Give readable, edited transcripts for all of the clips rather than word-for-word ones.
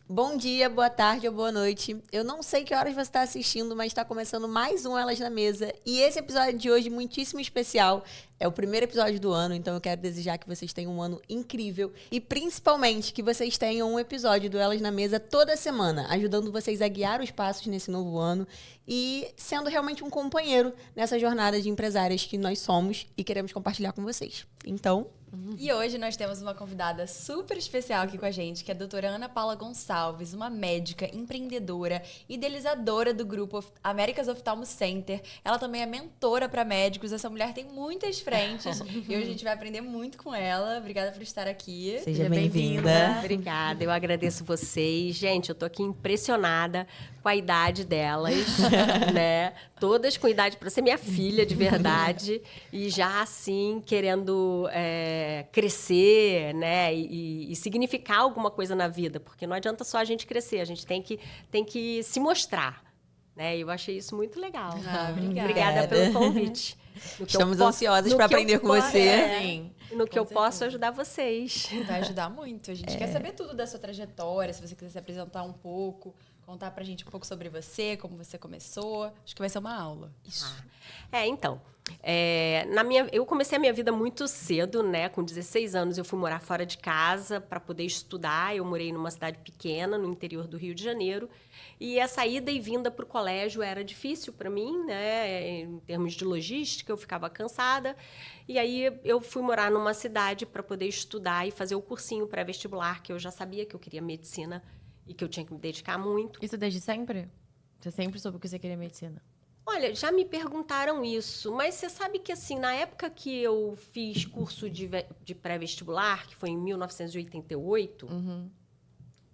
Bom dia, boa tarde ou boa noite. Eu não sei que horas você está assistindo, mas está começando mais um Elas na Mesa. E esse episódio de hoje, muitíssimo especial, é o primeiro episódio do ano, então eu quero desejar que vocês tenham um ano incrível. E principalmente que vocês tenham um episódio do Elas na Mesa toda semana, ajudando vocês a guiar os passos nesse novo ano e sendo realmente um companheiro nessa jornada de empresárias que nós somos e queremos compartilhar com vocês. Então... E hoje nós temos uma convidada super especial aqui com a gente, que é a doutora Ana Paula Gonçalves, uma médica, empreendedora, idealizadora do grupo America's Ophthalmo Center. Ela também é mentora para médicos. Essa mulher tem muitas frentes e hoje a gente vai aprender muito com ela. Obrigada por estar aqui. Seja bem-vinda. Obrigada, eu agradeço vocês. Gente, eu tô aqui impressionada com a idade delas, né? Todas com idade para ser minha filha de verdade e já assim querendo crescer, né? E significar alguma coisa na vida, porque não adianta só a gente crescer, a gente tem que se mostrar, né? Eu achei isso muito legal. Obrigada pelo convite. Estamos ansiosas para aprender com você. Sim, no que eu posso ajudar vocês. Vai ajudar muito. A gente quer saber tudo da sua trajetória, se você quiser se apresentar um pouco, contar pra gente um pouco sobre você, como você começou. Acho que vai ser uma aula. Isso. Então, eu comecei a minha vida muito cedo, né? Com 16 anos eu fui morar fora de casa para poder estudar. Eu morei numa cidade pequena, no interior do Rio de Janeiro. E a saída e vinda para o colégio era difícil para mim, né? Em termos de logística, eu ficava cansada. E aí eu fui morar numa cidade para poder estudar e fazer o cursinho pré-vestibular, que eu já sabia que eu queria medicina e que eu tinha que me dedicar muito. Isso desde sempre? Você sempre soube que você queria medicina? Olha, já me perguntaram isso, mas você sabe que, assim, na época que eu fiz curso de pré-vestibular, que foi em 1988,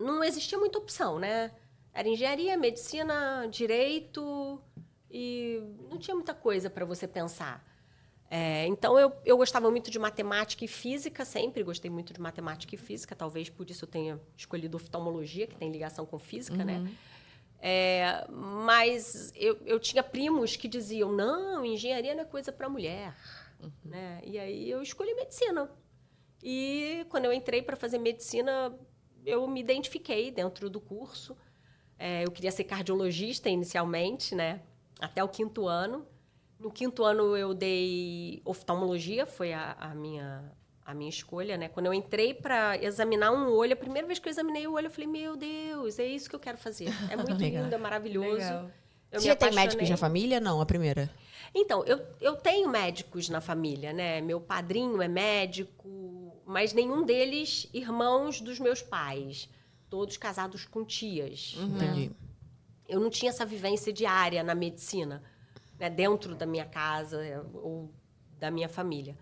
não existia muita opção, né? Era engenharia, medicina, direito e não tinha muita coisa para você pensar. Então, eu gostava muito de matemática e física, sempre gostei muito de matemática e física, talvez por isso eu tenha escolhido oftalmologia, que tem ligação com física, né? Mas eu tinha primos que diziam, não, engenharia não é coisa para mulher. Né? E aí eu escolhi medicina. E quando eu entrei para fazer medicina, eu me identifiquei dentro do curso. Eu queria ser cardiologista inicialmente, né? Até o 5º ano. No 5º ano eu dei oftalmologia, foi a minha escolha, né? Quando eu entrei para examinar um olho, a primeira vez que eu examinei o olho, eu falei, meu Deus, é isso que eu quero fazer. É muito lindo, é maravilhoso. Legal. Você já tem médicos na família? Não, a primeira. Então, eu tenho médicos na família, né? Meu padrinho é médico, mas nenhum deles irmãos dos meus pais. Todos casados com tias. Entendi. Eu não tinha essa vivência diária na medicina, né? Dentro da minha casa ou da minha família.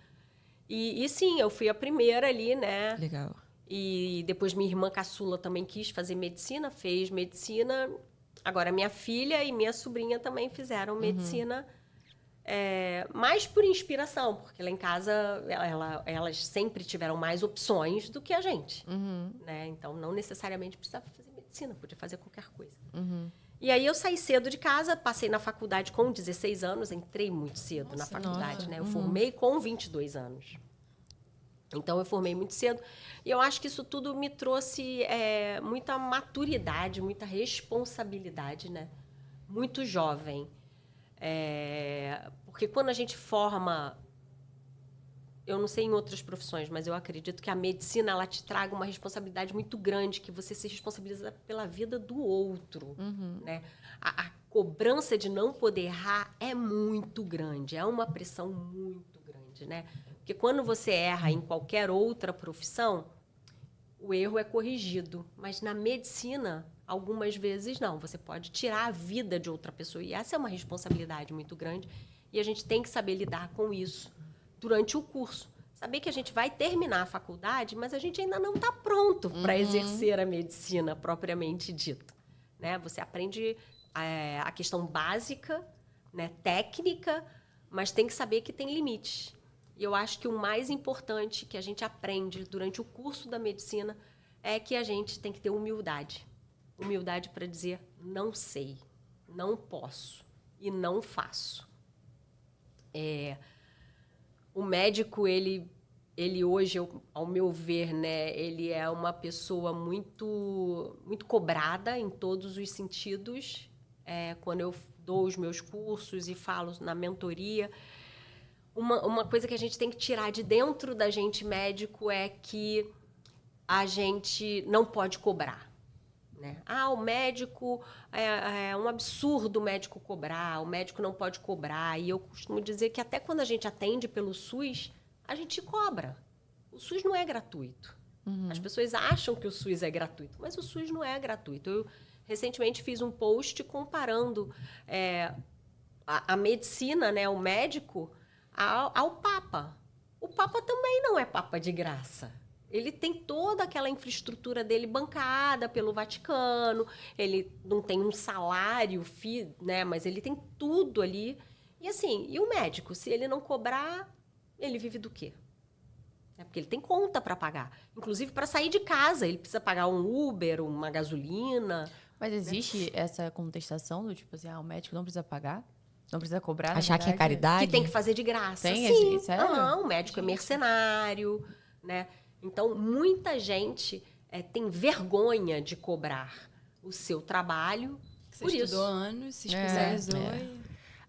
E sim, eu fui a primeira ali, né? Legal. E depois minha irmã caçula também quis fazer medicina, fez medicina. Agora, minha filha e minha sobrinha também fizeram medicina, mais por inspiração, porque lá em casa elas sempre tiveram mais opções do que a gente. Né? Então, não necessariamente precisava fazer medicina, podia fazer qualquer coisa. E aí eu saí cedo de casa, passei na faculdade com 16 anos, entrei muito cedo na faculdade, né? Eu formei com 22 anos. Então, eu formei muito cedo. E eu acho que isso tudo me trouxe muita maturidade, muita responsabilidade, né? Muito jovem. Porque quando a gente forma... Eu não sei em outras profissões, mas eu acredito que a medicina ela te traga uma responsabilidade muito grande, que você se responsabiliza pela vida do outro. Né? A cobrança de não poder errar é muito grande, é uma pressão muito grande. Né? Porque quando você erra em qualquer outra profissão, o erro é corrigido. Mas na medicina, algumas vezes não. Você pode tirar a vida de outra pessoa. E essa é uma responsabilidade muito grande. E a gente tem que saber lidar com isso durante o curso. Saber que a gente vai terminar a faculdade, mas a gente ainda não está pronto para exercer a medicina propriamente dita. Né? Você aprende a questão básica, né, técnica, mas tem que saber que tem limites. E eu acho que o mais importante que a gente aprende durante o curso da medicina é que a gente tem que ter humildade. Humildade para dizer não sei, não posso e não faço. O médico, ele ele hoje, ao meu ver, né, ele é uma pessoa muito, muito cobrada em todos os sentidos. Quando eu dou os meus cursos e falo na mentoria, uma coisa que a gente tem que tirar de dentro da gente médico é que a gente não pode cobrar. Né? O médico, é um absurdo o médico cobrar, o médico não pode cobrar. E eu costumo dizer que até quando a gente atende pelo SUS, a gente cobra. O SUS não é gratuito. As pessoas acham que o SUS é gratuito, mas o SUS não é gratuito. Eu recentemente fiz um post comparando a medicina, né, o médico, ao Papa. O Papa também não é Papa de graça. Ele tem toda aquela infraestrutura dele bancada pelo Vaticano, ele não tem um salário, né, mas ele tem tudo ali. E assim, e o médico, se ele não cobrar, ele vive do quê? Porque ele tem conta para pagar. Inclusive, para sair de casa, ele precisa pagar um Uber, uma gasolina. Mas existe essa contestação do tipo assim, o médico não precisa pagar? Não precisa cobrar, Achar que é caridade? Que tem que fazer de graça. Tem? Sim. Sério? O médico é mercenário, né? Então, muita gente tem vergonha de cobrar o seu trabalho. Você por estudou isso. anos, se especializou.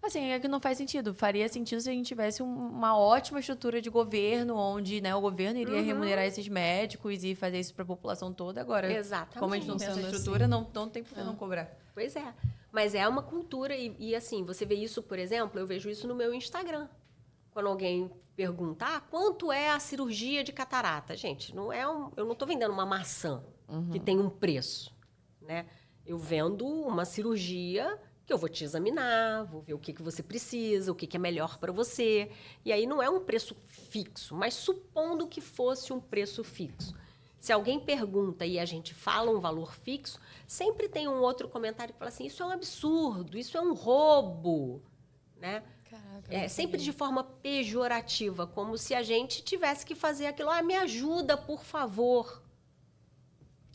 Assim, é que não faz sentido. Faria sentido se a gente tivesse uma ótima estrutura de governo, onde, né, o governo iria remunerar esses médicos e fazer isso para a população toda. Agora, Exatamente. como a gente não tem essa Funciona estrutura, não tem por que não cobrar. Pois é. Mas é uma cultura e assim, você vê isso, por exemplo, eu vejo isso no meu Instagram. Quando alguém pergunta, quanto é a cirurgia de catarata? Gente, eu não estou vendendo uma maçã que tem um preço, né? Eu vendo uma cirurgia que eu vou te examinar, vou ver o que você precisa, o que é melhor para você. E aí não é um preço fixo, mas supondo que fosse um preço fixo. Se alguém pergunta e a gente fala um valor fixo, sempre tem um outro comentário que fala assim, isso é um absurdo, isso é um roubo, né? Caraca, Sempre de forma pejorativa, como se a gente tivesse que fazer aquilo. Me ajuda, por favor.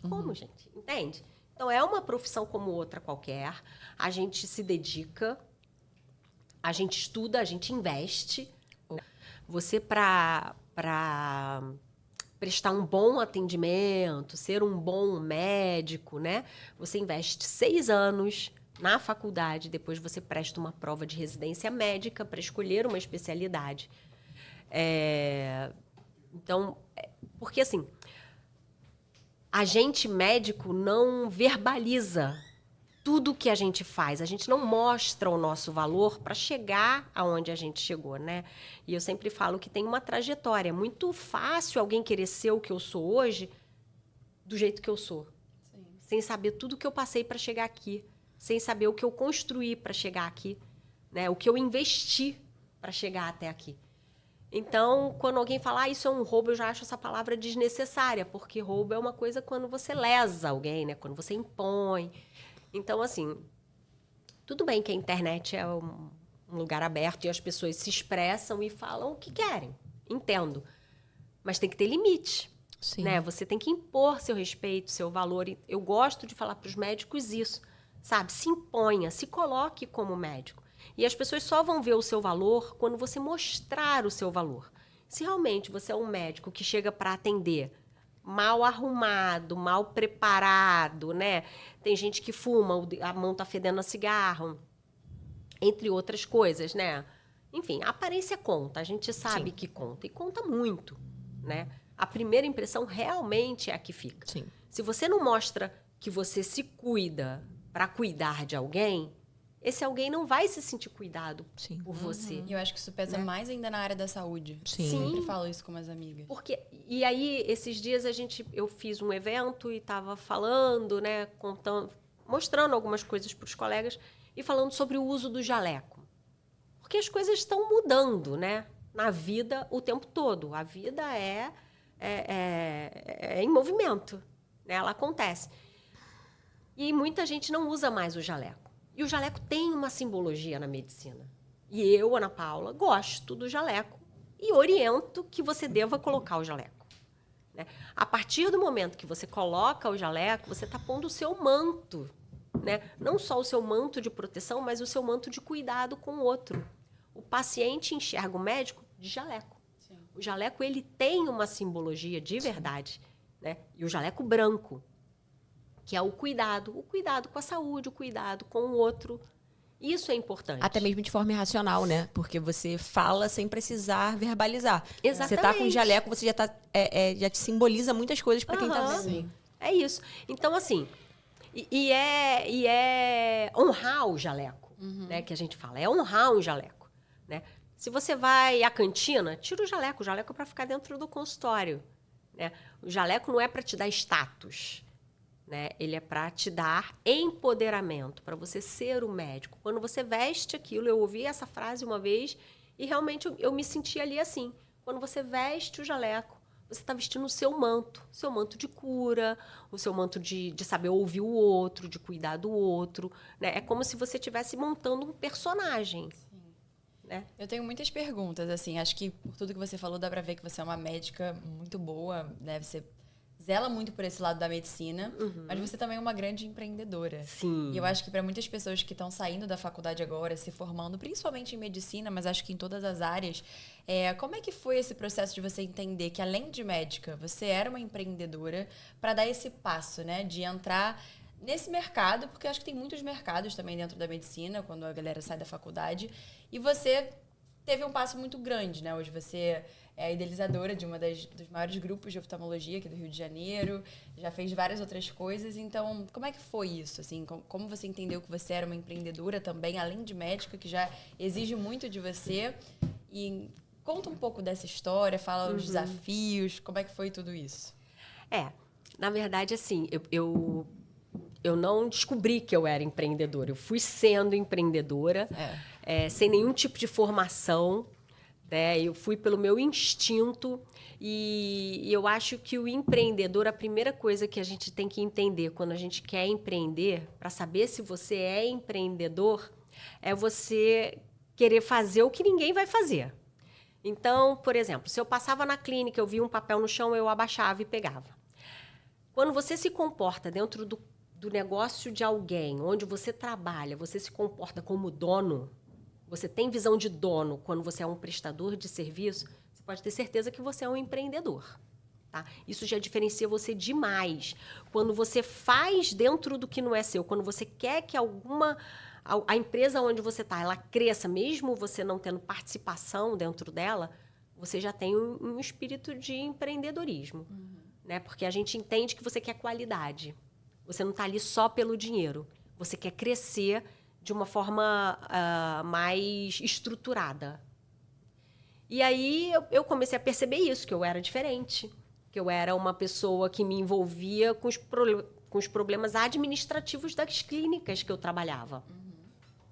Como, gente? Entende? Então, é uma profissão como outra qualquer. A gente se dedica, a gente estuda, a gente investe. Você, para prestar um bom atendimento, ser um bom médico, né? Você investe 6 anos na faculdade, depois você presta uma prova de residência médica para escolher uma especialidade. Então, porque assim, a gente médico não verbaliza tudo que a gente faz, a gente não mostra o nosso valor para chegar aonde a gente chegou, né? E eu sempre falo que tem uma trajetória. É muito fácil alguém querer ser o que eu sou hoje do jeito que eu sou. Sim. Sem saber tudo que eu passei para chegar aqui. Sem saber o que eu construí para chegar aqui, né? O que eu investi para chegar até aqui. Então, quando alguém fala, isso é um roubo, eu já acho essa palavra desnecessária, porque roubo é uma coisa quando você lesa alguém, né? Quando você impõe. Então, assim, tudo bem que a internet é um lugar aberto e as pessoas se expressam e falam o que querem. Entendo. Mas tem que ter limite. Sim. Né? Você tem que impor seu respeito, seu valor. Eu gosto de falar para os médicos isso. Sabe, se imponha, se coloque como médico. E as pessoas só vão ver o seu valor quando você mostrar o seu valor. Se realmente você é um médico que chega para atender mal arrumado, mal preparado, né? Tem gente que fuma, a mão tá fedendo a cigarro, entre outras coisas, né? Enfim, a aparência conta, a gente sabe que conta, e conta muito, né? A primeira impressão realmente é a que fica. Sim. Se você não mostra que você se cuida para cuidar de alguém, esse alguém não vai se sentir cuidado por você. E eu acho que isso pesa mais ainda na área da saúde. Sim. Sempre falo isso com as amigas. Porque, e aí, esses dias eu fiz um evento e estava falando, né, mostrando algumas coisas para os colegas e falando sobre o uso do jaleco. Porque as coisas estão mudando, né, na vida o tempo todo. A vida é em movimento, né, ela acontece. E muita gente não usa mais o jaleco. E o jaleco tem uma simbologia na medicina. E eu, Ana Paula, gosto do jaleco e oriento que você deva colocar o jaleco. Né? A partir do momento que você coloca o jaleco, você está pondo o seu manto. Né? Não só o seu manto de proteção, mas o seu manto de cuidado com o outro. O paciente enxerga o médico de jaleco. Sim. O jaleco, ele tem uma simbologia de verdade, né? E o jaleco branco, que é o cuidado com a saúde, o cuidado com o outro. Isso é importante. Até mesmo de forma irracional, né? Porque você fala sem precisar verbalizar. Exatamente. Você tá com jaleco, você já, já te simboliza muitas coisas para quem tá Aham. vendo. Sim. É isso. Então, assim, e é honrar o jaleco, né? Que a gente fala. É honrar um jaleco, né? Se você vai à cantina, tira o jaleco. O jaleco é para ficar dentro do consultório, né? O jaleco não é para te dar status, né? Ele é para te dar empoderamento, para você ser o médico. Quando você veste aquilo, eu ouvi essa frase uma vez e realmente eu me senti ali assim. Quando você veste o jaleco, você está vestindo o seu manto de cura, o seu manto de saber ouvir o outro, de cuidar do outro, né? É como se você estivesse montando um personagem. Né? Eu tenho muitas perguntas, assim, acho que por tudo que você falou dá pra ver que você é uma médica muito boa, né? Você zela muito por esse lado da medicina, mas você também é uma grande empreendedora. Sim. E eu acho que para muitas pessoas que estão saindo da faculdade agora, se formando, principalmente em medicina, mas acho que em todas as áreas, como é que foi esse processo de você entender que, além de médica, você era uma empreendedora para dar esse passo, né? De entrar nesse mercado, porque eu acho que tem muitos mercados também dentro da medicina, quando a galera sai da faculdade, e você teve um passo muito grande, né? Hoje você é a idealizadora de dos maiores grupos de oftalmologia aqui do Rio de Janeiro, já fez várias outras coisas. Então, como é que foi isso? Assim, como você entendeu que você era uma empreendedora também, além de médica, que já exige muito de você? E conta um pouco dessa história, fala os desafios, como é que foi tudo isso? Na verdade, assim, eu não descobri que eu era empreendedora. Eu fui sendo empreendedora, sem nenhum tipo de formação. Né? Eu fui pelo meu instinto e eu acho que o empreendedor, a primeira coisa que a gente tem que entender quando a gente quer empreender, para saber se você é empreendedor, é você querer fazer o que ninguém vai fazer. Então, por exemplo, se eu passava na clínica, eu via um papel no chão, eu abaixava e pegava. Quando você se comporta dentro do negócio de alguém, onde você trabalha, você se comporta como dono, você tem visão de dono quando você é um prestador de serviço, você pode ter certeza que você é um empreendedor. Tá? Isso já diferencia você demais. Quando você faz dentro do que não é seu, quando você quer que a empresa onde você está, ela cresça, mesmo você não tendo participação dentro dela, você já tem um espírito de empreendedorismo. Né? Porque a gente entende que você quer qualidade. Você não está ali só pelo dinheiro. Você quer crescer de uma forma mais estruturada. E aí eu comecei a perceber isso, que eu era diferente, que eu era uma pessoa que me envolvia com os problemas administrativos das clínicas que eu trabalhava.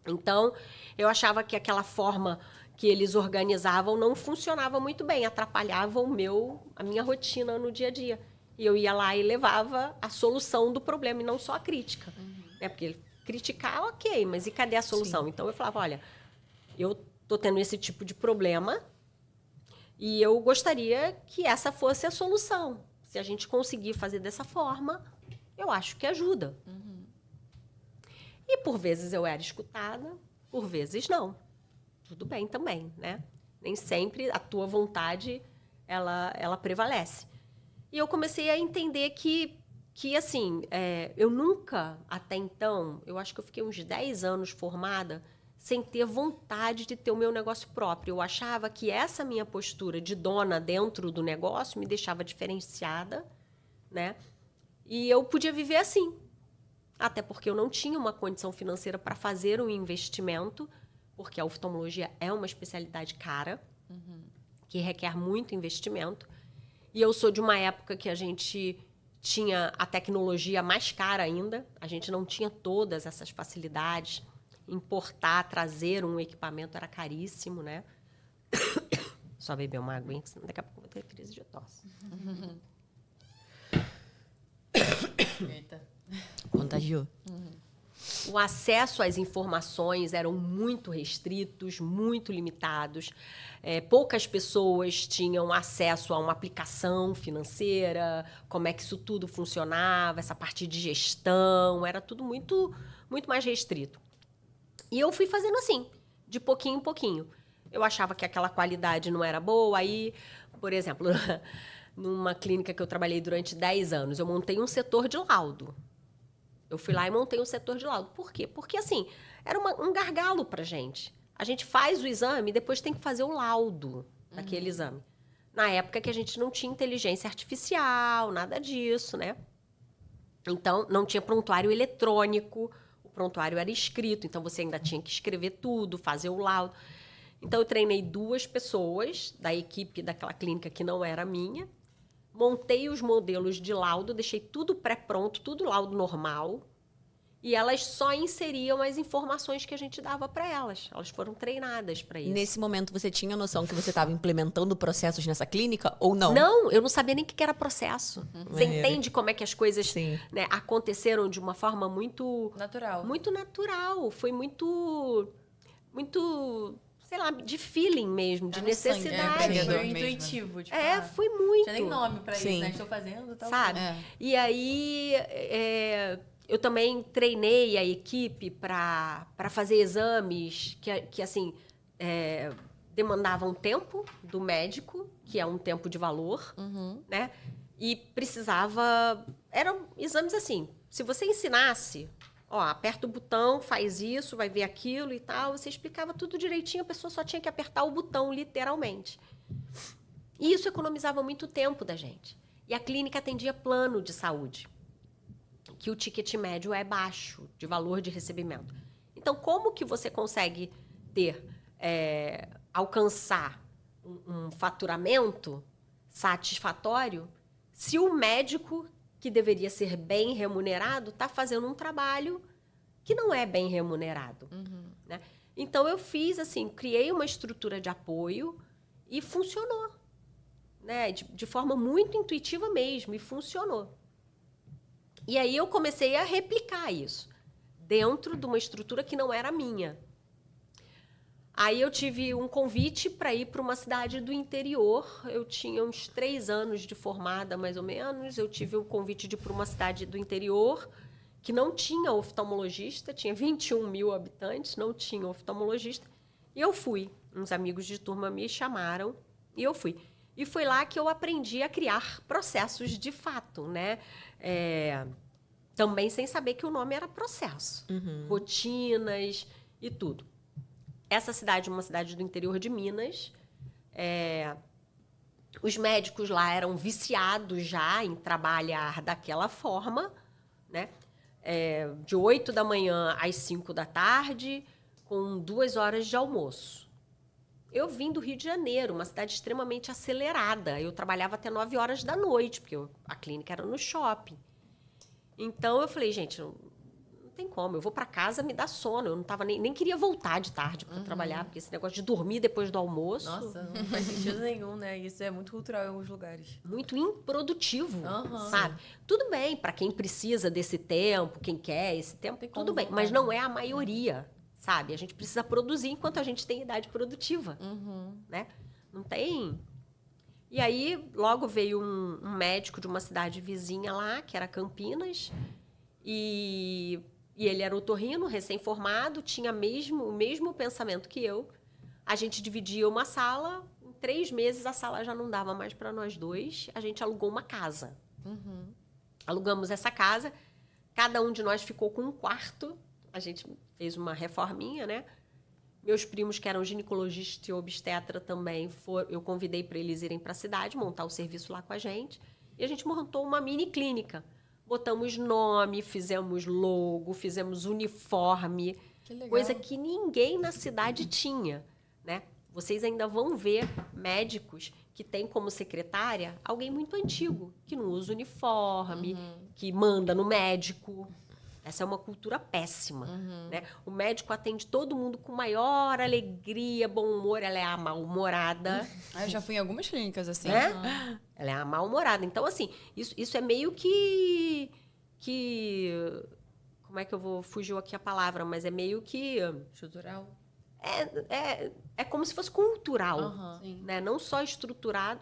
Então, eu achava que aquela forma que eles organizavam não funcionava muito bem, atrapalhava a minha rotina no dia a dia. E eu ia lá e levava a solução do problema, e não só a crítica. Né? Porque criticar, ok, mas e cadê a solução? Sim. Então, eu falava, olha, eu estou tendo esse tipo de problema e eu gostaria que essa fosse a solução. Se a gente conseguir fazer dessa forma, eu acho que ajuda. E, por vezes, eu era escutada, por vezes, não. Tudo bem também, né? Nem sempre a tua vontade, ela prevalece. E eu comecei a entender que assim, eu nunca, até então, eu acho que eu fiquei uns 10 anos formada sem ter vontade de ter o meu negócio próprio. Eu achava que essa minha postura de dona dentro do negócio me deixava diferenciada, né? E eu podia viver assim. Até porque eu não tinha uma condição financeira para fazer um investimento, porque a oftalmologia é uma especialidade cara, que requer muito investimento. E eu sou de uma época que a gente tinha a tecnologia mais cara ainda, a gente não tinha todas essas facilidades. Importar, trazer um equipamento era caríssimo, né? Só beber uma aguinha, senão daqui a pouco eu vou ter crise de tosse. Eita. Contagiou. O acesso às informações eram muito restritos, muito limitados. Poucas pessoas tinham acesso a uma aplicação financeira, como é que isso tudo funcionava, essa parte de gestão, era tudo muito, muito mais restrito. E eu fui fazendo assim, de pouquinho em pouquinho. eu achava que aquela qualidade não era boa. Aí, por exemplo, numa clínica que eu trabalhei durante 10 anos, eu montei um setor de laudo. Eu fui lá e montei um setor de laudo. Por quê? Porque, assim, era um gargalo pra gente. A gente faz o exame e depois tem que fazer o laudo daquele exame. Na época que a gente não tinha inteligência artificial, nada disso, né? Então, não tinha prontuário eletrônico, o prontuário era escrito, então você ainda tinha que escrever tudo, fazer o laudo. Então, eu treinei 2 pessoas da equipe daquela clínica que não era minha, montei os modelos de laudo, deixei tudo pré-pronto, tudo laudo normal, e elas só inseriam as informações que a gente dava para elas. Elas foram treinadas para isso. Nesse momento, você tinha noção que você estava implementando processos nessa clínica ou não? Não, eu não sabia nem o que era processo. Você entende como é que as coisas, Sim. né, aconteceram de uma forma muito Natural. muito natural. Foi muito, sei lá, de feeling mesmo, de no sangue, necessidade. empreendedor Foi mesmo, intuitivo, tipo, Foi muito. não tinha nem nome pra Sim. isso, né? Estou fazendo, tal. Sabe? É. E aí, eu também treinei a equipe para fazer exames que assim, demandavam tempo do médico, que é um tempo de valor, né? E precisava... Eram exames assim, se você ensinasse, ó, aperta o botão, faz isso, vai ver aquilo e tal, você explicava tudo direitinho, a pessoa só tinha que apertar o botão, literalmente. E isso economizava muito tempo da gente. E a clínica atendia plano de saúde, que o ticket médio é baixo, de valor de recebimento. Então, como que você consegue alcançar um faturamento satisfatório se o médico, que deveria ser bem remunerado, está fazendo um trabalho que não é bem remunerado? Né? Então, eu fiz assim, criei uma estrutura de apoio e funcionou. Né? De forma muito intuitiva mesmo, e funcionou. E aí eu comecei a replicar isso dentro de uma estrutura que não era minha. Aí eu tive um convite para ir para uma cidade do interior. Eu tinha uns 3 anos de formada, mais ou menos. Eu tive um convite de ir para uma cidade do interior que não tinha oftalmologista, tinha 21 mil habitantes, não tinha oftalmologista. E eu fui. Uns amigos de turma me chamaram e eu fui. E foi lá que eu aprendi a criar processos de fato, né? Também sem saber que o nome era processo. Rotinas e tudo. Essa cidade é uma cidade do interior de Minas. Os médicos lá eram viciados já em trabalhar daquela forma, né? De 8 da manhã às 5 da tarde, com 2 horas de almoço. Eu vim do Rio de Janeiro, uma cidade extremamente acelerada. Eu trabalhava até 9 horas da noite, porque a clínica era no shopping. Então, eu falei, gente, não tem como. Eu vou para casa, me dá sono. Eu não tava nem queria voltar de tarde para trabalhar, porque esse negócio de dormir depois do almoço... Nossa, não faz sentido nenhum, né? Isso é muito cultural em alguns lugares. Muito improdutivo, sabe? Tudo bem, para quem precisa desse tempo, quem quer esse tempo, tudo bem. Mas não é a maioria. Sabe? A gente precisa produzir enquanto a gente tem idade produtiva. Né? Não tem... E aí, logo veio um médico de uma cidade vizinha lá, que era Campinas, e ele era otorrino, recém-formado, tinha o mesmo pensamento que eu. A gente dividia uma sala, em 3 meses a sala já não dava mais para nós 2, a gente alugou uma casa. Alugamos essa casa, cada um de nós ficou com um quarto. A gente fez uma reforminha, né? Meus primos, que eram ginecologista e obstetra também, eu convidei para eles irem para a cidade, montar o serviço lá com a gente. E a gente montou uma mini clínica. Botamos nome, fizemos logo, fizemos uniforme. Que legal. Coisa que ninguém na cidade tinha, né? Vocês ainda vão ver médicos que têm como secretária alguém muito antigo, que não usa uniforme, que manda no médico. Essa é uma cultura péssima, né? O médico atende todo mundo com maior alegria, bom humor. Ela é a mal-humorada. Eu já fui em algumas clínicas assim. Né? Ela é a mal-humorada. Então, assim, isso é meio que... Como é que eu vou... Fugiu aqui a palavra, mas é meio que... Estrutural? É como se fosse cultural. Sim. Né? Não só estrutural,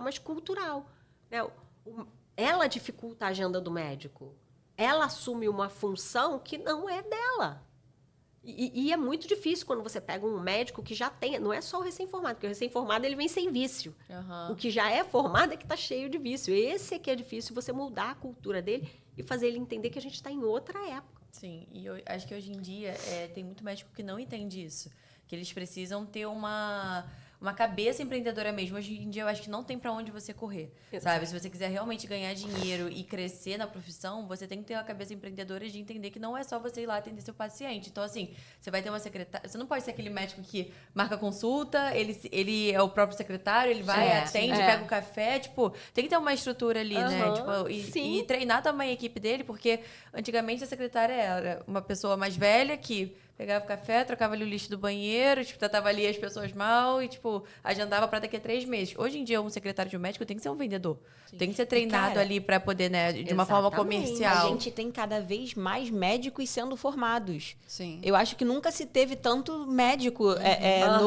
mas cultural. Né? Ela dificulta a agenda do médico. Ela assume uma função que não é dela. E é muito difícil quando você pega um médico que já tem... Não é só o recém-formado, porque o recém-formado ele vem sem vício. O que já é formado é que está cheio de vício. Esse é que é difícil, você mudar a cultura dele e fazer ele entender que a gente está em outra época. Sim, e eu acho que hoje em dia tem muito médico que não entende isso. Que eles precisam ter uma cabeça empreendedora mesmo. Hoje em dia, eu acho que não tem para onde você correr, sabe? Se você quiser realmente ganhar dinheiro e crescer na profissão, você tem que ter uma cabeça empreendedora de entender que não é só você ir lá atender seu paciente. Então, assim, você vai ter uma secretária... Você não pode ser aquele médico que marca consulta, ele é o próprio secretário, ele vai, atende, pega o café. Tipo, tem que ter uma estrutura ali, né? Tipo, e treinar também a equipe dele, porque antigamente a secretária era uma pessoa mais velha que... Pegava o café, trocava ali o lixo do banheiro, tipo, tratava ali as pessoas mal e, tipo, agendava para daqui a 3 meses. Hoje em dia, um secretário de um médico tem que ser um vendedor. Sim. Tem que ser treinado ali para poder, né, de uma forma comercial. A gente tem cada vez mais médicos sendo formados. Sim. Eu acho que nunca se teve tanto médico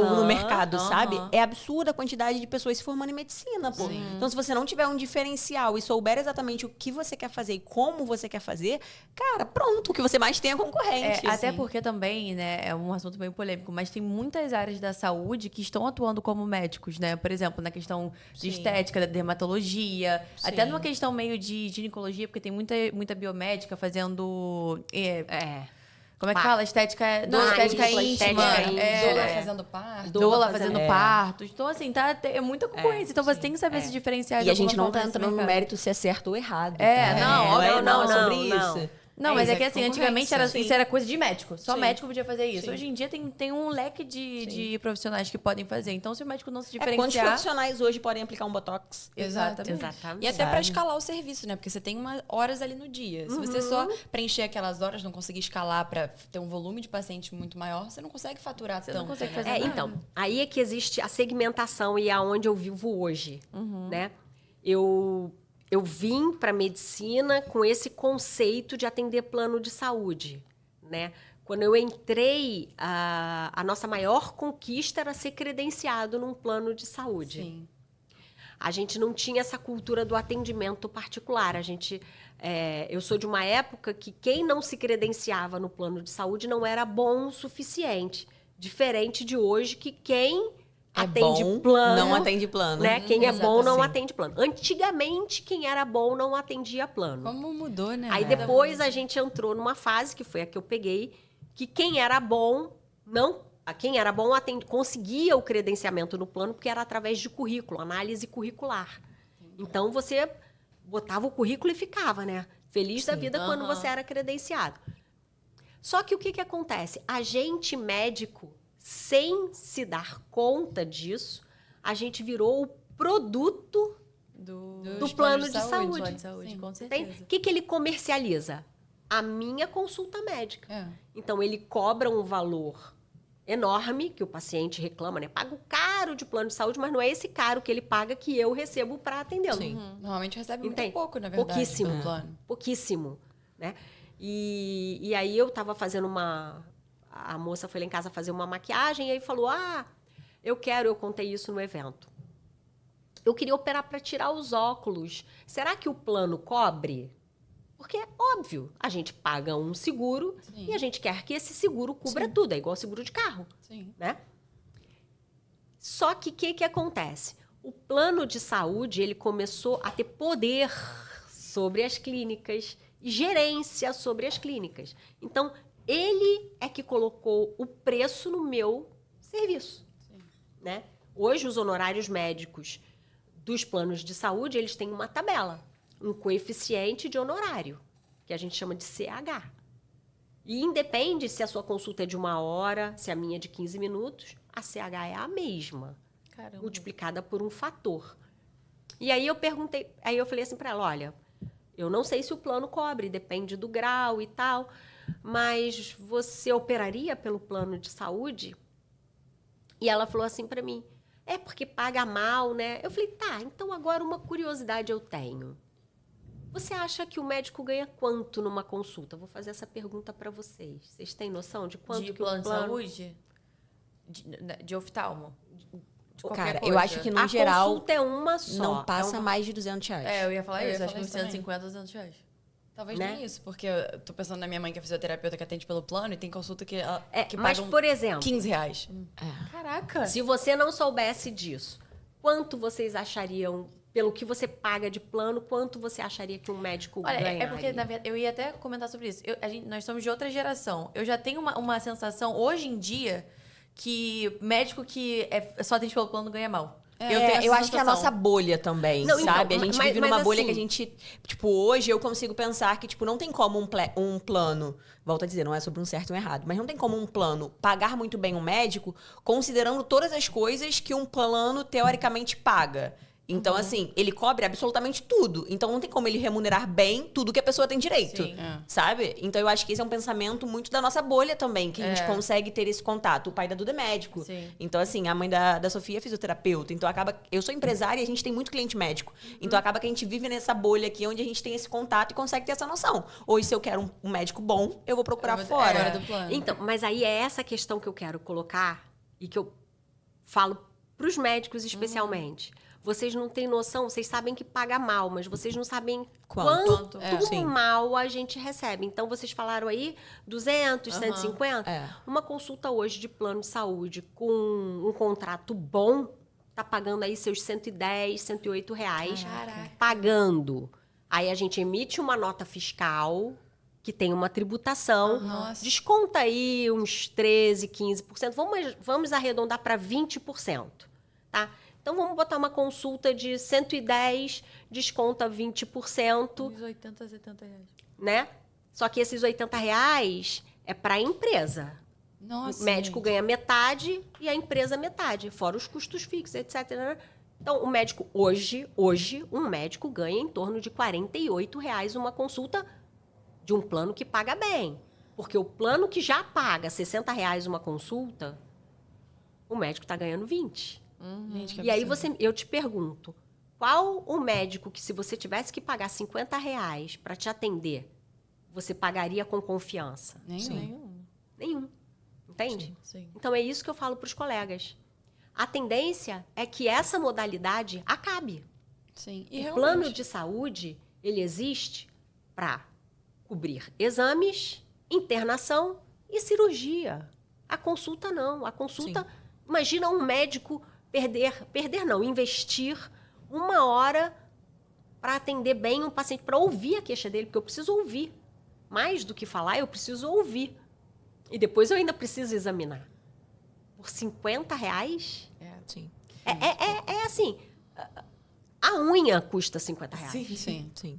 no mercado, sabe? É absurda a quantidade de pessoas se formando em medicina, pô. Sim. Então, se você não tiver um diferencial e souber exatamente o que você quer fazer e como você quer fazer, cara, pronto, o que você mais tem é concorrente. Até porque também, né, é um assunto bem polêmico, mas tem muitas áreas da saúde que estão atuando como médicos, né? Por exemplo, na questão de estética, da dermatologia, até numa questão meio de ginecologia, porque tem muita biomédica fazendo... Como é que fala? Estética íntima. Doula fazendo parto. Doula fazendo parto. Então, assim, é muita concorrência. Então, você tem que saber se diferenciar. E a gente não tá entrando no mérito se é certo ou errado. Não é sobre isso. Não, mas é que assim, antigamente isso era coisa de médico. Só médico podia fazer isso. Hoje em dia tem um leque de profissionais que podem fazer. Então, se o médico não se diferenciar... Quantos profissionais hoje podem aplicar um Botox? Exatamente. E até para escalar o serviço, né? Porque você tem horas ali no dia. Se você só preencher aquelas horas, não conseguir escalar para ter um volume de paciente muito maior, você não consegue faturar tanto. Não consegue fazer nada. Então, aí é que existe a segmentação e aonde eu vivo hoje, né? Eu vim para a medicina com esse conceito de atender plano de saúde, né? Quando eu entrei, a nossa maior conquista era ser credenciado num plano de saúde. Sim. A gente não tinha essa cultura do atendimento particular. Eu sou de uma época que quem não se credenciava no plano de saúde não era bom o suficiente. Diferente de hoje, que quem... atende plano. Não atende plano. Né? Quem é bom não atende plano. Antigamente, quem era bom não atendia plano. Como mudou, né? Aí depois a gente entrou numa fase, que foi a que eu peguei, que quem era bom conseguia o credenciamento no plano, porque era através de currículo, análise curricular. Então você botava o currículo e ficava, né? Feliz da vida quando você era credenciado. Só que o que acontece? A gente, médico, sem se dar conta disso, a gente virou o produto do plano de saúde. Plano de saúde, com certeza. O que ele comercializa? A minha consulta médica. Então, ele cobra um valor enorme, que o paciente reclama, né? Paga o caro de plano de saúde, mas não é esse caro que ele paga que eu recebo para atendê-lo. Normalmente recebe muito pouco, na verdade. Pouquíssimo. Pouquíssimo, né? E aí eu estava fazendo a moça foi lá em casa fazer uma maquiagem e aí falou, eu contei isso no evento. Eu queria operar para tirar os óculos. Será que o plano cobre? Porque é óbvio, a gente paga um seguro e a gente quer que esse seguro cubra tudo. É igual seguro de carro, né? Só que o que acontece? O plano de saúde, ele começou a ter poder sobre as clínicas e gerência sobre as clínicas. Então, ele é que colocou o preço no meu serviço, né? Hoje, os honorários médicos dos planos de saúde, eles têm uma tabela, um coeficiente de honorário, que a gente chama de CH. E independe se a sua consulta é de 1 hora, se a minha é de 15 minutos, a CH é a mesma, multiplicada por um fator. E aí eu falei assim para ela, olha, eu não sei se o plano cobre, depende do grau e tal, mas você operaria pelo plano de saúde? E ela falou assim para mim, porque paga mal, né? Eu falei, então agora uma curiosidade eu tenho. Você acha que o médico ganha quanto numa consulta? Vou fazer essa pergunta para vocês. Vocês têm noção de quanto que plano o plano de saúde? De oftalmo? Cara, eu acho que no geral a consulta é uma só. Não passa mais de R$200. Eu ia falar isso. Acho que uns 150, R$200. Talvez né? nem isso, porque eu tô pensando na minha mãe que é fisioterapeuta que atende pelo plano e tem consulta que Mas, pagam por exemplo, R$15. Caraca. se você não soubesse disso, quanto vocês achariam, pelo que você paga de plano, quanto você acharia que um médico Olha, ganharia? é porque, na verdade, eu ia até comentar sobre isso. Nós somos de outra geração. Eu já tenho uma sensação, hoje em dia, que médico que só atende pelo plano ganha mal. Eu acho que é a nossa bolha também, Não, sabe? então, A gente mas- vive mas numa bolha assim- que a gente... Tipo, hoje eu consigo pensar que, tipo, não tem como um plano... Volto a dizer, não é sobre um certo ou um errado. Mas não tem como um plano pagar muito bem um médico considerando todas as coisas que um plano, teoricamente, paga. Então, assim, ele cobre absolutamente tudo. Então, não tem como ele remunerar bem tudo que a pessoa tem direito. Sim. Sabe? Então, eu acho que esse é um pensamento muito da nossa bolha também, que a gente consegue ter esse contato. O pai da Duda é médico. Sim. Então, assim, a mãe da Sofia é fisioterapeuta. Então, acaba... Eu sou empresária e a gente tem muito cliente médico. Então, acaba que a gente vive nessa bolha aqui, onde a gente tem esse contato e consegue ter essa noção. Hoje, se eu quero um médico bom, eu vou procurar fora. Fora do plano. Então, mas aí é essa questão que eu quero colocar e que eu falo para os médicos especialmente. Vocês não têm noção, vocês sabem que paga mal, mas vocês não sabem Quanto. quanto Sim. mal a gente recebe. Então, vocês falaram aí 200, 150. É. Uma consulta hoje de plano de saúde com um contrato bom, tá pagando aí seus 110, 108 reais. Caraca. Pagando. Aí a gente emite uma nota fiscal que tem uma tributação. Nossa. Desconta aí uns 13, 15%. Vamos arredondar para 20%, tá? Então, vamos botar uma consulta de 110, desconta 20%, Uns 80, 70 reais. né? Só que esses 80 reais é para a empresa. Nossa, O médico gente. ganha metade e a empresa metade, fora os custos fixos, etc. né? Então, o médico, hoje, um médico ganha em torno de R$ 48 reais uma consulta de um plano que paga bem. Porque o plano que já paga R$ 60 reais uma consulta, o médico está ganhando 20. Gente, que E aí absurdo. eu te pergunto, qual o médico que, se você tivesse que pagar 50 reais para te atender, você pagaria com confiança? Nenhum. Nenhum. Entende? Sim. Então é isso que eu falo para os colegas. A tendência é que essa modalidade acabe. Sim. O E realmente. plano de saúde, ele existe para cobrir exames, internação e cirurgia. A consulta não. A consulta, imagina um médico investir 1 hora para atender bem um paciente, para ouvir a queixa dele, porque eu preciso ouvir. Mais do que falar, eu preciso ouvir. E depois eu ainda preciso examinar. Por 50 reais? Sim. É assim, a unha custa 50 reais. Sim.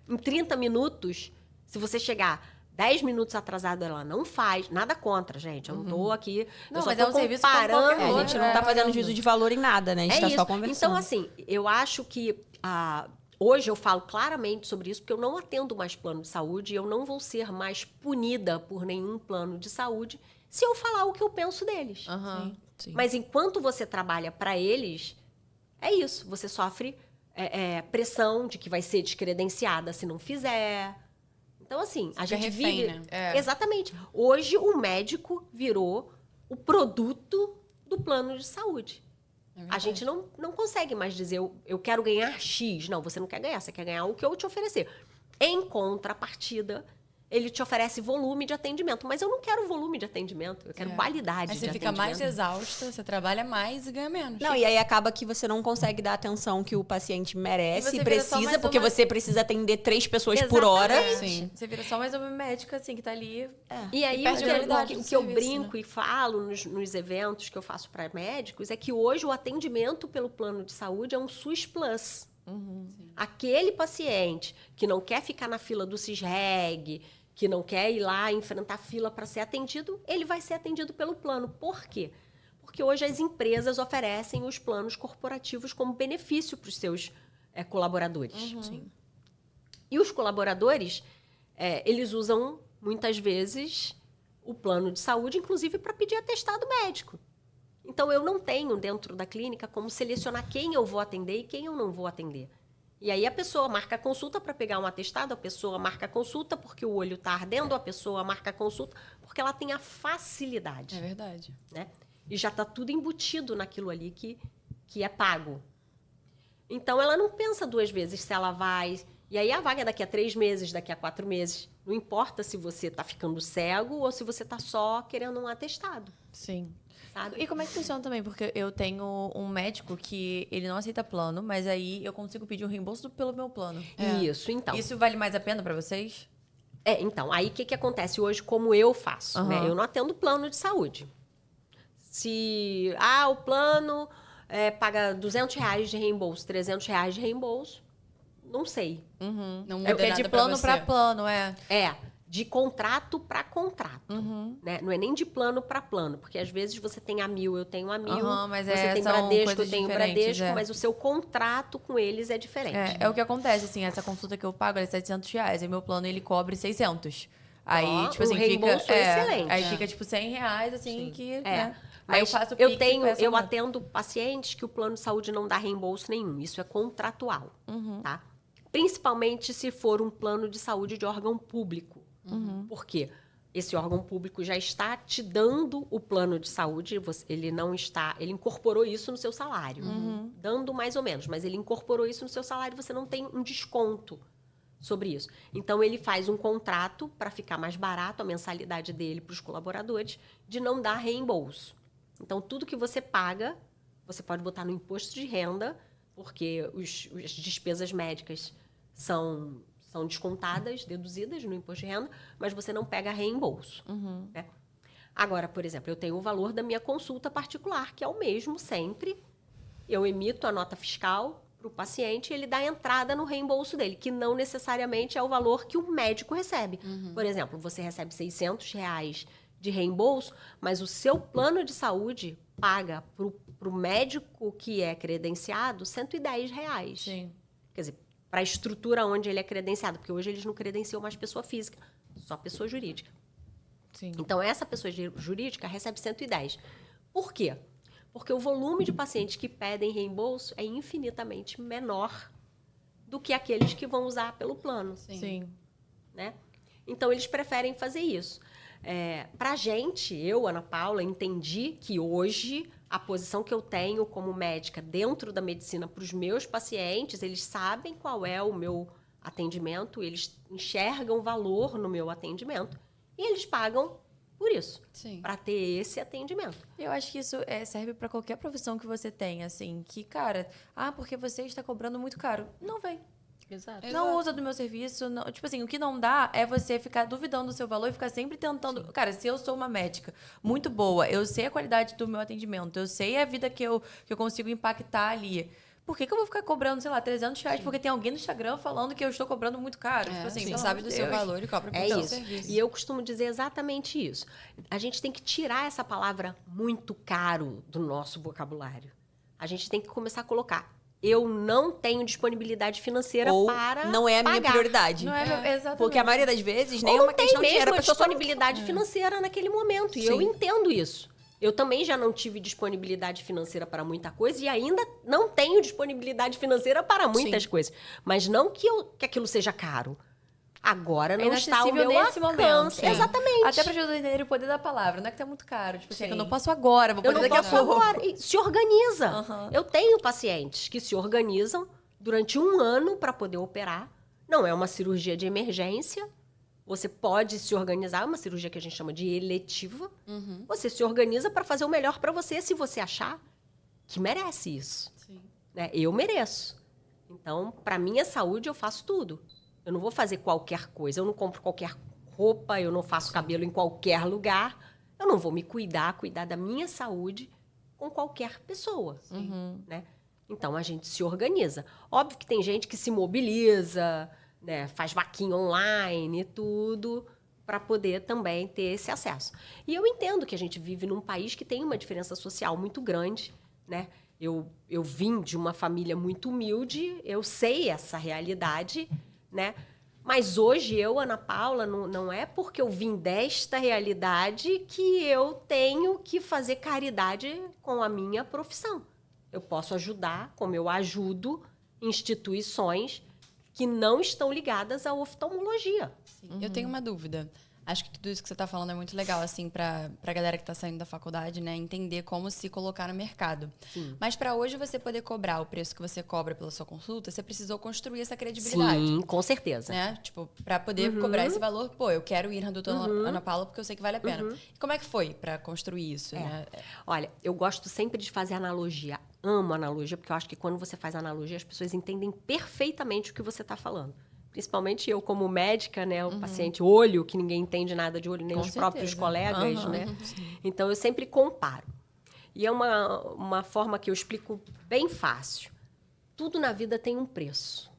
Em 30 minutos, se você chegar 10 minutos atrasado, ela não faz. Nada contra, gente. Eu não tô aqui. Não, eu só mas tô é um serviço como comparando. qualquer A outro. gente não tá fazendo juízo de valor em nada, né? A gente É tá isso. só conversando. Então, assim, eu acho que hoje eu falo claramente sobre isso, porque eu não atendo mais plano de saúde e eu não vou ser mais punida por nenhum plano de saúde se eu falar o que eu penso deles. Aham. Sim. Mas enquanto você trabalha para eles, é isso. Você sofre pressão de que vai ser descredenciada se não fizer. Então, assim, a Fica gente refém, vive... né? É. Exatamente. Hoje, o médico virou o produto do plano de saúde. É A verdade. gente não consegue mais dizer, eu quero ganhar X. Não, você não quer ganhar, você quer ganhar o que eu te oferecer. Em contrapartida, ele te oferece volume de atendimento. Mas eu não quero volume de atendimento, eu quero qualidade Aí de você fica atendimento. mais exausta, você trabalha mais e ganha menos. Não, e aí acaba que você não consegue dar a atenção que o paciente merece E você e vira só precisa, mais porque uma- você precisa atender 3 pessoas por hora. Sim. Você vira só mais uma médica, assim, que tá ali. E aí, perde o a qualidade que do eu serviço, brinco e falo nos eventos que eu faço para médicos é que hoje o atendimento pelo plano de saúde é um SUS Plus. Aquele paciente que não quer ficar na fila do CISREG, que não quer ir lá enfrentar fila para ser atendido, ele vai ser atendido pelo plano. Por quê? Porque hoje as empresas oferecem os planos corporativos como benefício para os seus colaboradores. Sim. E os colaboradores, eles usam, muitas vezes, o plano de saúde, inclusive, para pedir atestado médico. Então, eu não tenho, dentro da clínica, como selecionar quem eu vou atender e quem eu não vou atender. E aí, a pessoa marca a consulta para pegar um atestado, a pessoa marca a consulta porque o olho está ardendo, a pessoa marca a consulta porque ela tem a facilidade. É verdade. Né? E já está tudo embutido naquilo ali que é pago. Então, ela não pensa 2 vezes se ela vai E aí a vaga é daqui a 3 meses, daqui a 4 meses. Não importa se você está ficando cego ou se você está só querendo um atestado, Sim. sabe? E como é que funciona também? Porque eu tenho um médico que ele não aceita plano, mas aí eu consigo pedir um reembolso pelo meu plano. Isso, então. Isso vale mais a pena pra vocês? Então, aí o que acontece hoje, como eu faço, Aham. né? Eu não atendo plano de saúde. Se, o plano paga R$200 de reembolso, R$300 de reembolso, não sei. Não É muda porque é nada de plano você. pra plano, é. De contrato para contrato, né? Não é nem de plano para plano, porque às vezes você tem a 1.000, eu tenho a 1.000, Mas você tem são Bradesco, eu coisas tenho diferentes, Bradesco, é. mas o seu contrato com eles é diferente. É o que acontece, assim, essa consulta que eu pago é R$700, e meu plano ele cobre 600. Aí, tipo assim, reembolso fica... excelente. Aí fica, tipo, R$100, assim, que, né? Aí Mas eu faço eu Pix e peço eu nota. atendo pacientes que o plano de saúde não dá reembolso nenhum. Isso é contratual, tá? Principalmente se for um plano de saúde de órgão público. Por quê? Esse órgão público já está te dando o plano de saúde, ele não está, ele incorporou isso no seu salário, dando mais ou menos, mas ele incorporou isso no seu salário, você não tem um desconto sobre isso. Então ele faz um contrato para ficar mais barato a mensalidade dele para os colaboradores, de não dar reembolso. Então tudo que você paga, você pode botar no imposto de renda, porque as despesas médicas são descontadas, deduzidas no imposto de renda, mas você não pega reembolso. Né? Agora, por exemplo, eu tenho o valor da minha consulta particular, que é o mesmo sempre. Eu emito a nota fiscal para o paciente e ele dá entrada no reembolso dele, que não necessariamente é o valor que o médico recebe. Por exemplo, você recebe R$600 de reembolso, mas o seu plano de saúde paga para o médico que é credenciado R$110. Sim. Quer dizer, para a estrutura onde ele é credenciado, porque hoje eles não credenciam mais pessoa física, só pessoa jurídica. Sim. Então, essa pessoa jurídica recebe 110. Por quê? Porque o volume de pacientes que pedem reembolso é infinitamente menor do que aqueles que vão usar pelo plano. Sim. Né? Então, eles preferem fazer isso. Para a gente, eu, Ana Paula, entendi que hoje a posição que eu tenho como médica dentro da medicina para os meus pacientes, eles sabem qual é o meu atendimento, eles enxergam valor no meu atendimento e eles pagam por isso, para ter esse atendimento. Eu acho que isso serve para qualquer profissão que você tenha, assim, que, cara, porque você está cobrando muito caro. Não vem. Exato. Não usa do meu serviço. Não, tipo assim, o que não dá é você ficar duvidando do seu valor e ficar sempre tentando. Sim. Cara, se eu sou uma médica muito boa, eu sei a qualidade do meu atendimento, eu sei a vida que eu consigo impactar ali. Por que eu vou ficar cobrando, sei lá, R$300? Sim. Porque tem alguém no Instagram falando que eu estou cobrando muito caro. Tipo assim, sim, sabe do seu valor e cobra por isso. serviço. E eu costumo dizer exatamente isso. A gente tem que tirar essa palavra muito caro do nosso vocabulário. A gente tem que começar a colocar: eu não tenho disponibilidade financeira para não é a minha pagar. prioridade. Não é, exatamente. Porque a maioria das vezes nem Ou é uma questão de mesmo dinheiro. a disponibilidade financeira naquele momento. E eu entendo isso. Eu também já não tive disponibilidade financeira para muita coisa e ainda não tenho disponibilidade financeira para muitas coisas. Mas não que aquilo seja caro. Agora não está ao meu nesse alcance. momento. Sim. Exatamente. Até para ajudar a entender o poder da palavra. Não é que tá muito caro. Tipo assim, eu não posso agora, vou Eu poder não daqui posso a pouco. agora. E se organiza. Eu tenho pacientes que se organizam durante 1 ano para poder operar. Não é uma cirurgia de emergência. Você pode se organizar, é uma cirurgia que a gente chama de eletiva. Você se organiza para fazer o melhor para você, se você achar que merece isso. Né? Eu mereço. Então, para minha saúde, eu faço tudo. Eu não vou fazer qualquer coisa. Eu não compro qualquer roupa, eu não faço cabelo em qualquer lugar. Eu não vou me cuidar da minha saúde com qualquer pessoa. Né? Então, a gente se organiza. Óbvio que tem gente que se mobiliza, né, faz vaquinha online e tudo, para poder também ter esse acesso. E eu entendo que a gente vive num país que tem uma diferença social muito grande, né? Eu vim de uma família muito humilde, eu sei essa realidade, né? Mas hoje eu, Ana Paula, não é porque eu vim desta realidade que eu tenho que fazer caridade com a minha profissão. Eu posso ajudar, como eu ajudo instituições que não estão ligadas à oftalmologia. Eu tenho uma dúvida. Acho que tudo isso que você está falando é muito legal, assim, pra galera que está saindo da faculdade, né? Entender como se colocar no mercado. Sim. Mas para hoje você poder cobrar o preço que você cobra pela sua consulta, você precisou construir essa credibilidade. Sim, com certeza. Né? Tipo, para poder cobrar esse valor, pô, eu quero ir na doutora Ana Paula porque eu sei que vale a pena. E como é que foi para construir isso, né? Olha, eu gosto sempre de fazer analogia. Amo analogia, porque eu acho que quando você faz analogia, as pessoas entendem perfeitamente o que você está falando. Principalmente eu, como médica, né? O paciente olho, que ninguém entende nada de olho, nem Com os certeza. próprios colegas, né? Então, eu sempre comparo. E é uma forma que eu explico bem fácil. Tudo na vida tem um preço.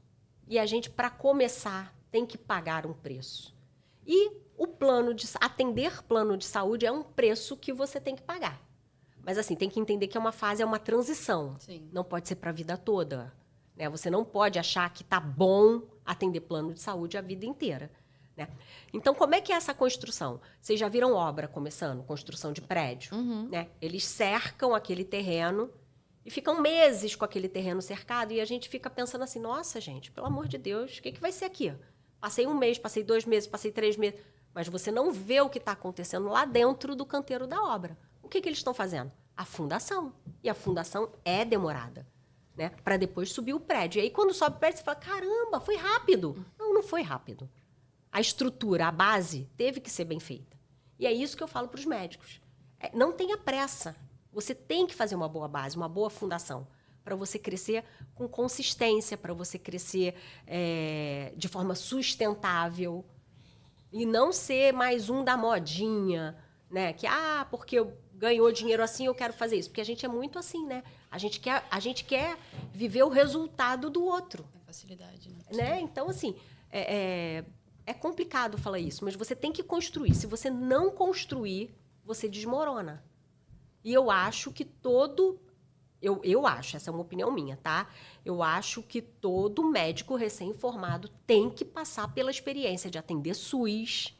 E a gente, para começar, tem que pagar um preço. E atender plano de saúde é um preço que você tem que pagar. Mas, assim, tem que entender que é uma fase, é uma transição. Sim. Não pode ser para a vida toda. Né? Você não pode achar que tá bom atender plano de saúde a vida inteira. Né? Então, como é que é essa construção? Vocês já viram obra começando? Construção de prédio. Né? Eles cercam aquele terreno e ficam meses com aquele terreno cercado. E a gente fica pensando assim, nossa, gente, pelo amor de Deus, o que vai ser aqui? Passei 1 mês, passei 2 meses, passei 3 meses. Mas você não vê o que está acontecendo lá dentro do canteiro da obra. O que eles estão fazendo? A fundação. E a fundação é demorada. Né? Para depois subir o prédio. E aí, quando sobe o prédio, você fala, caramba, foi rápido. Não foi rápido. A estrutura, a base, teve que ser bem feita. E é isso que eu falo para os médicos. Não tenha pressa. Você tem que fazer uma boa base, uma boa fundação, para você crescer com consistência, para você crescer de forma sustentável e não ser mais um da modinha, né? Que, porque eu ganhou dinheiro assim, eu quero fazer isso. Porque a gente é muito assim, né? A gente quer viver o resultado do outro. É facilidade, Né? Então, assim, é complicado falar isso, mas você tem que construir. Se você não construir, você desmorona. E eu acho que eu acho, essa é uma opinião minha, tá? Eu acho que todo médico recém-formado tem que passar pela experiência de atender SUS,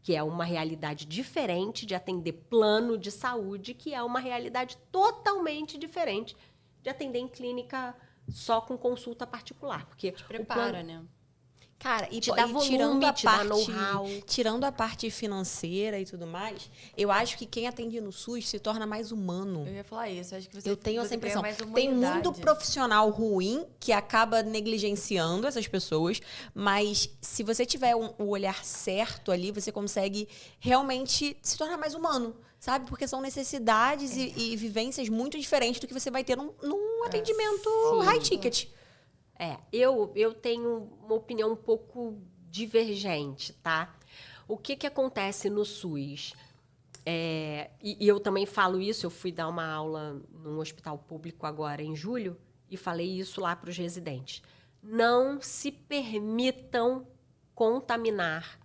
que é uma realidade diferente de atender plano de saúde, que é uma realidade totalmente diferente de atender em clínica só com consulta particular. Porque te prepara, né? Cara, e te dá volume, te dá know-how. Tirando a parte financeira e tudo mais, eu acho que quem atende no SUS se torna mais humano. Eu ia falar isso, acho que você Eu tenho você essa impressão. ganha mais Tem humanidade. muito profissional ruim que acaba negligenciando essas pessoas, mas se você tiver o olhar certo ali, você consegue realmente se tornar mais humano, sabe? Porque são necessidades e vivências muito diferentes do que você vai ter num atendimento high ticket. Eu tenho uma opinião um pouco divergente, tá? O que acontece no SUS? E eu também falo isso, eu fui dar uma aula num hospital público agora em julho e falei isso lá para os residentes. Não se permitam contaminar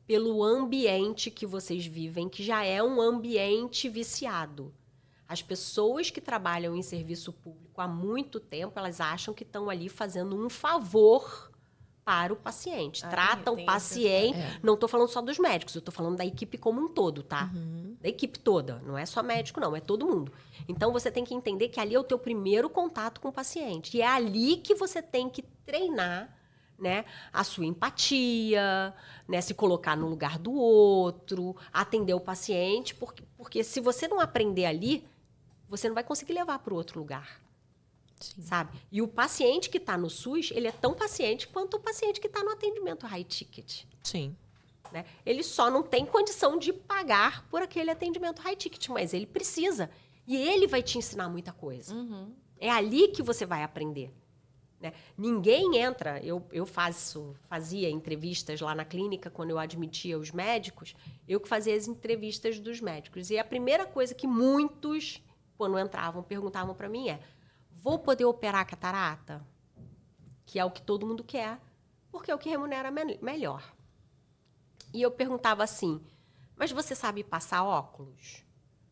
pelo ambiente que vocês vivem, que já é um ambiente viciado. As pessoas que trabalham em serviço público há muito tempo, elas acham que estão ali fazendo um favor para o paciente. Tratam o paciente. Não estou falando só dos médicos, eu estou falando da equipe como um todo, tá? Da equipe toda. Não é só médico, não. É todo mundo. Então, você tem que entender que ali é o teu primeiro contato com o paciente. E é ali que você tem que treinar, né, a sua empatia, né, se colocar no lugar do outro, atender o paciente. Porque se você não aprender ali, você não vai conseguir levar para o outro lugar. Sim. Sabe? E o paciente que está no SUS, ele é tão paciente quanto o paciente que está no atendimento high ticket. Sim. Né? Ele só não tem condição de pagar por aquele atendimento high ticket, mas ele precisa. E ele vai te ensinar muita coisa. É ali que você vai aprender. Né? Ninguém entra... Eu fazia entrevistas lá na clínica, quando eu admitia os médicos, eu que fazia as entrevistas dos médicos. E a primeira coisa que muitos, quando entravam, perguntavam para mim vou poder operar a catarata? Que é o que todo mundo quer, porque é o que remunera melhor. E eu perguntava assim, mas você sabe passar óculos?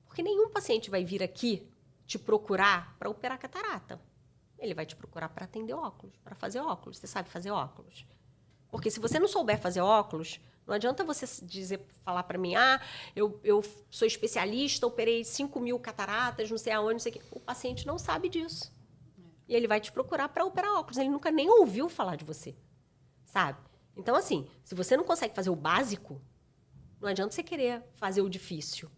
Porque nenhum paciente vai vir aqui te procurar para operar catarata. Ele vai te procurar para atender óculos, para fazer óculos. Você sabe fazer óculos? Porque se você não souber fazer óculos, não adianta você falar para mim, eu sou especialista, operei 5.000 cataratas, não sei aonde, não sei o quê. O paciente não sabe disso. E ele vai te procurar para operar óculos. Ele nunca nem ouviu falar de você, sabe? Então, assim, se você não consegue fazer o básico, Não adianta você querer fazer o difícil,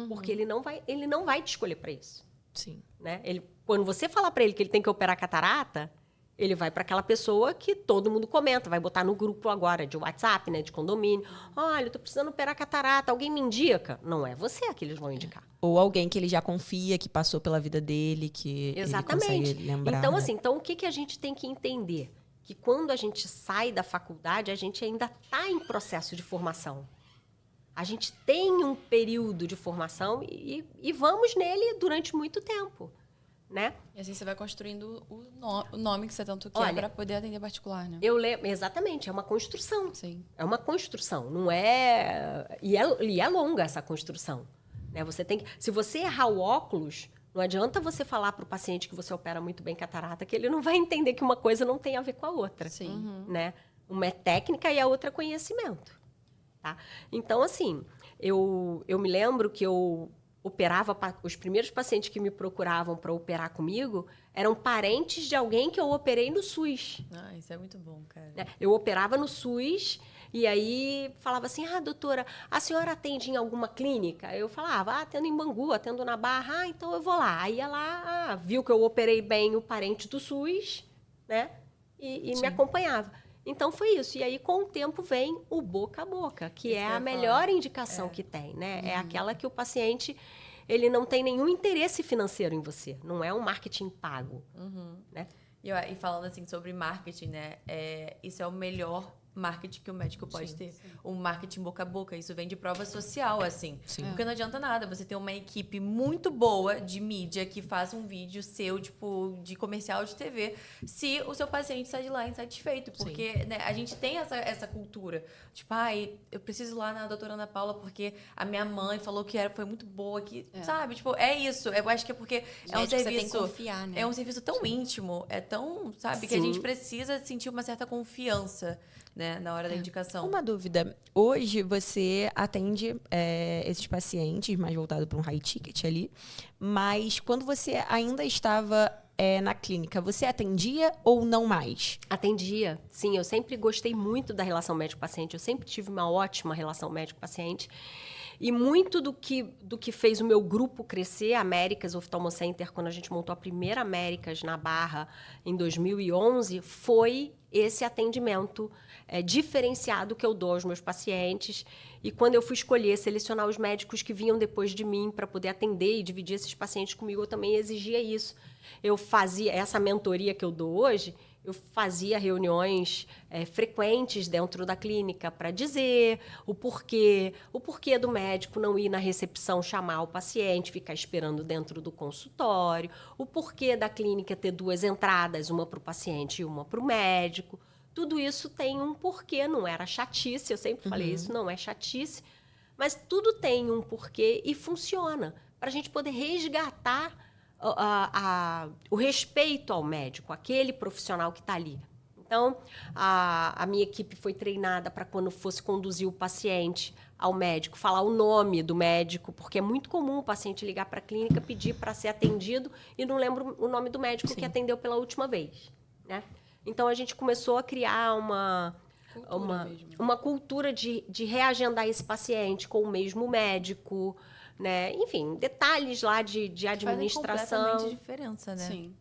porque ele não vai te escolher para isso. Sim. Né? Quando você falar para ele que ele tem que operar catarata, ele vai para aquela pessoa que todo mundo comenta, vai botar no grupo agora de WhatsApp, né, de condomínio. Olha, eu tô precisando operar catarata, alguém me indica? Não é você que eles vão indicar. Ou alguém que ele já confia, que passou pela vida dele, que Exatamente. ele consegue lembrar. Então, né? assim, então o que a gente tem que entender? Que quando a gente sai da faculdade, a gente ainda está em processo de formação. A gente tem um período de formação e vamos nele durante muito tempo. Né? E assim você vai construindo o nome que você tanto quer para poder atender particular, né? Exatamente, é uma construção. Sim. É uma construção, não é... E é longa essa construção. Né? Se você errar o óculos, não adianta você falar para o paciente que você opera muito bem catarata, que ele não vai entender que uma coisa não tem a ver com a outra. Sim. Né? Uma é técnica e a outra é conhecimento. Tá? Então, assim, eu me lembro que eu operava, os primeiros pacientes que me procuravam para operar comigo eram parentes de alguém que eu operei no SUS. Ah, isso é muito bom, cara. Né? Eu operava no SUS e aí falava assim, doutora, a senhora atende em alguma clínica? Eu falava, atendo em Bangu, atendo na Barra, então eu vou lá. Aí ia lá, viu que eu operei bem o parente do SUS, né? E me acompanhava. Então, foi isso. E aí, com o tempo, vem o boca a boca, que é a melhor indicação que tem, né? É aquela que o paciente, ele não tem nenhum interesse financeiro em você. Não é um marketing pago, né? E falando, assim, sobre marketing, né? Isso é o melhor marketing que o médico pode ter. O marketing boca a boca. Isso vem de prova social, assim. Sim. Porque não adianta nada você ter uma equipe muito boa de mídia que faça um vídeo seu, tipo, de comercial de TV, se o seu paciente sai de lá insatisfeito. Porque né, a gente tem essa cultura. Tipo, eu preciso ir lá na doutora Ana Paula porque a minha mãe falou que foi muito boa. Sabe? Tipo, é isso. Eu acho que é porque é um serviço... Você tem que confiar, né? É um serviço tão íntimo, é tão, sabe, que a gente precisa sentir uma certa confiança, né, na hora da indicação. Uma dúvida. Hoje você atende esses pacientes, mais voltado para um high ticket ali, mas quando você ainda estava na clínica, você atendia ou não mais? Atendia, sim. Eu sempre gostei muito da relação médico-paciente. Eu sempre tive uma ótima relação médico-paciente. E muito do que fez o meu grupo crescer, a Américas Oftalmo Center, quando a gente montou a primeira Américas na Barra em 2011, foi esse atendimento diferenciado que eu dou aos meus pacientes. E quando eu fui escolher, selecionar os médicos que vinham depois de mim para poder atender e dividir esses pacientes comigo, eu também exigia isso. Eu fazia essa mentoria que eu dou hoje, eu fazia reuniões frequentes dentro da clínica para dizer o porquê do médico não ir na recepção chamar o paciente, ficar esperando dentro do consultório, o porquê da clínica ter 2 entradas, uma para o paciente e uma para o médico. Tudo isso tem um porquê, não era chatice, eu sempre falei isso, não é chatice, mas tudo tem um porquê e funciona, para a gente poder resgatar o respeito ao médico, aquele profissional que está ali. Então, a minha equipe foi treinada para quando fosse conduzir o paciente ao médico, falar o nome do médico, porque é muito comum o paciente ligar para a clínica, pedir para ser atendido e não lembra o nome do médico que atendeu pela última vez, né? Então, a gente começou a criar uma cultura de reagendar esse paciente com o mesmo médico, né? Enfim, detalhes lá de administração. Fazem completamente diferença, né? Sim.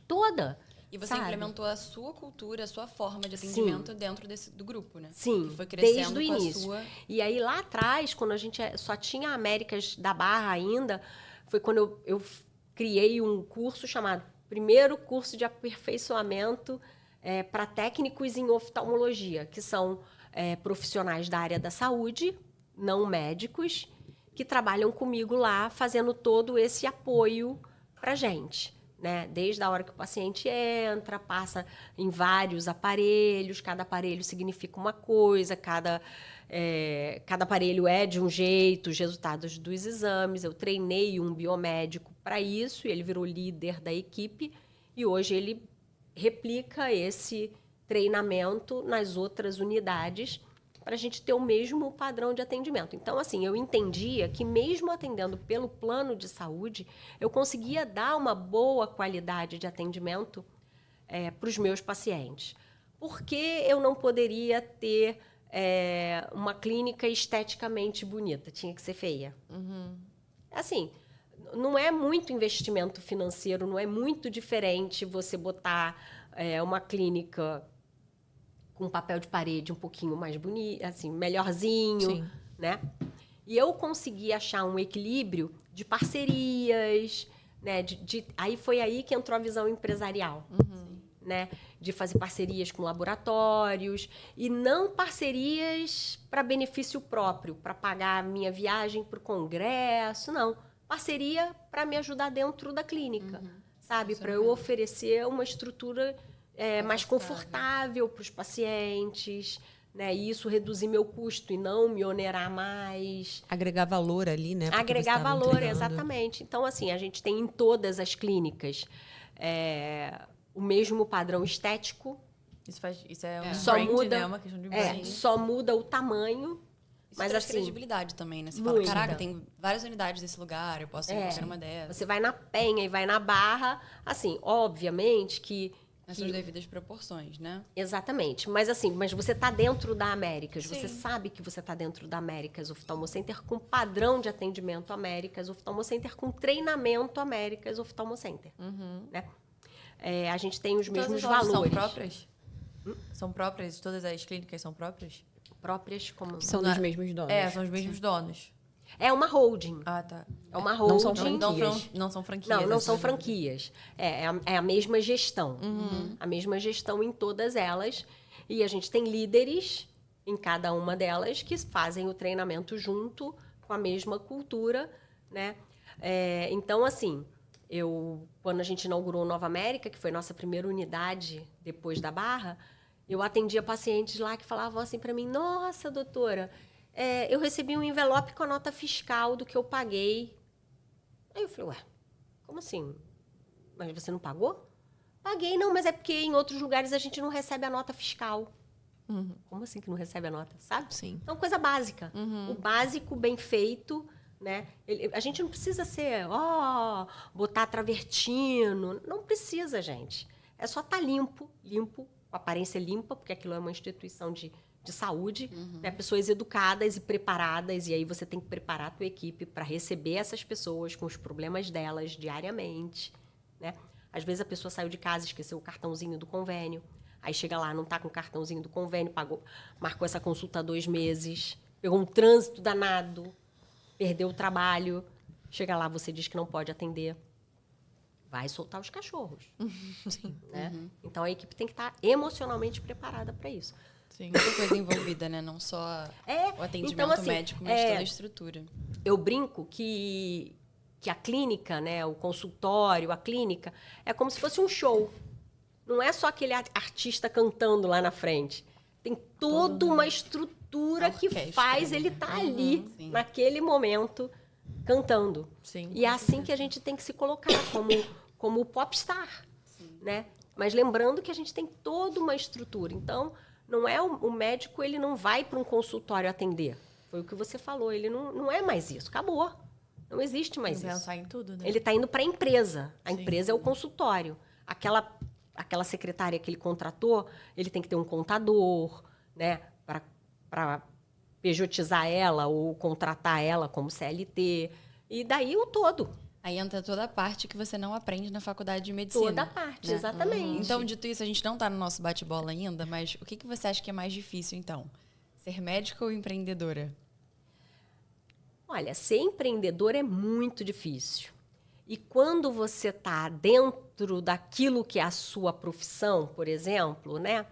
Toda. E você sabe? implementou a sua cultura, a sua forma de atendimento dentro do grupo, né? Sim, E foi crescendo desde o com início. a sua... E aí, lá atrás, quando a gente só tinha Américas da Barra ainda, foi quando eu criei um curso chamado Primeiro Curso de Aperfeiçoamento para Técnicos em Oftalmologia, que são profissionais da área da saúde, não médicos, que trabalham comigo lá, fazendo todo esse apoio para a gente. Né? Desde a hora que o paciente entra, passa em vários aparelhos, cada aparelho significa uma coisa, cada aparelho é de um jeito, os resultados dos exames. Eu treinei um biomédico para isso, e ele virou líder da equipe, e hoje ele replica esse treinamento nas outras unidades para a gente ter o mesmo padrão de atendimento. Então, assim, eu entendia que mesmo atendendo pelo plano de saúde, eu conseguia dar uma boa qualidade de atendimento para os meus pacientes. Porque eu não poderia ter uma clínica esteticamente bonita, tinha que ser feia. Assim, não é muito investimento financeiro, não é muito diferente você botar uma clínica com papel de parede um pouquinho mais bonito, assim, melhorzinho, Sim. né? E eu consegui achar um equilíbrio de parcerias, né? Aí foi aí que entrou a visão empresarial, né? De fazer parcerias com laboratórios e não parcerias para benefício próprio, para pagar a minha viagem para o congresso, não. Parceria para me ajudar dentro da clínica, sabe? Para eu oferecer uma estrutura mais confortável para os pacientes, né? E isso reduzir meu custo e não me onerar mais. Agregar valor ali, né? porque você Agregar tava valor, entregando. exatamente. Então, assim, a gente tem em todas as clínicas o mesmo padrão estético, Isso é um Só brand, muda- né? Uma questão de brand. só muda o tamanho, Isso mas traz assim, credibilidade também, né? Você muita. fala, caraca, tem várias unidades desse lugar, eu posso ir em qualquer uma dessas. você vai na Penha e vai na Barra, assim, obviamente que Nas suas devidas proporções, né? exatamente. Mas assim, você está dentro da Américas. Sim. Você sabe que você está dentro da Américas Oftalmo Center com padrão de atendimento Américas Oftalmo Center, com treinamento Américas Oftalmo Center. Né? A gente tem os Todas mesmos as lojas valores. são próprias? São próprias? Todas as clínicas são próprias? Próprias como... São dos mesmos donos. São os mesmos donos. É uma holding. Ah, tá. É uma Não são holding. franquias. Não são franquias. Não, não essas são duas. franquias. É a mesma gestão. A mesma gestão em todas elas. E a gente tem líderes em cada uma delas que fazem o treinamento junto com a mesma cultura, né? Então, assim, quando a gente inaugurou Nova América, que foi nossa primeira unidade depois da Barra, eu atendia pacientes lá que falavam assim para mim, nossa, doutora, eu recebi um envelope com a nota fiscal do que eu paguei. Aí eu falei, ué, como assim? Mas você não pagou? Paguei, não, mas é porque em outros lugares a gente não recebe a nota fiscal. Como assim que não recebe a nota, sabe? Sim. Então, coisa básica. O básico, bem feito, né? A gente não precisa ser, botar travertino. Não precisa, gente. É só estar limpo, com aparência limpa, porque aquilo é uma instituição de saúde, né? Pessoas educadas e preparadas, e aí você tem que preparar a tua equipe para receber essas pessoas com os problemas delas diariamente, né? Às vezes a pessoa saiu de casa, esqueceu o cartãozinho do convênio, aí chega lá, não está com o cartãozinho do convênio, marcou essa consulta há 2 meses, pegou um trânsito danado, perdeu o trabalho, chega lá, você diz que não pode atender, vai soltar os cachorros. Né? Então a equipe tem que estar emocionalmente preparada para isso. Sim. Muita coisa envolvida, né? Não só o atendimento então, assim, médico, mas toda a estrutura. Eu brinco que a clínica, né, o consultório, a clínica, é como se fosse um show. Não é só aquele artista cantando lá na frente. Tem toda uma estrutura que orquestra, faz né? ele estar ali, sim. naquele momento, cantando. Sim, E é assim que a gente tem que se colocar, como popstar, né? Mas lembrando que a gente tem toda uma estrutura. Então, não é o médico, ele não vai para um consultório atender. Foi o que você falou, ele não é mais isso, acabou. Não existe mais Tem que isso. pensar em tudo, né? Ele está indo para a empresa. A Sim. empresa é o consultório. Aquela secretária que ele contratou, ele tem que ter um contador, né? Para pejotizar ela ou contratar ela como CLT. E daí o todo. Aí entra toda a parte que você não aprende na faculdade de medicina. Toda a parte, né? exatamente. Então, dito isso, a gente não está no nosso bate-bola ainda, mas o que você acha que é mais difícil, então? Ser médica ou empreendedora? Olha, ser empreendedor é muito difícil. E quando você está dentro daquilo que é a sua profissão, por exemplo, né?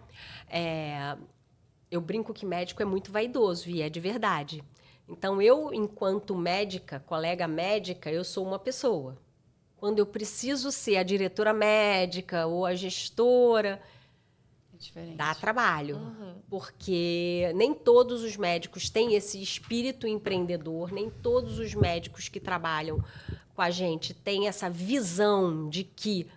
Eu brinco que médico é muito vaidoso, e é de verdade. Então, eu, enquanto médica, colega médica, eu sou uma pessoa. Quando eu preciso ser a diretora médica ou a gestora, É diferente. dá trabalho. Porque nem todos os médicos têm esse espírito empreendedor, nem todos os médicos que trabalham com a gente têm essa visão de que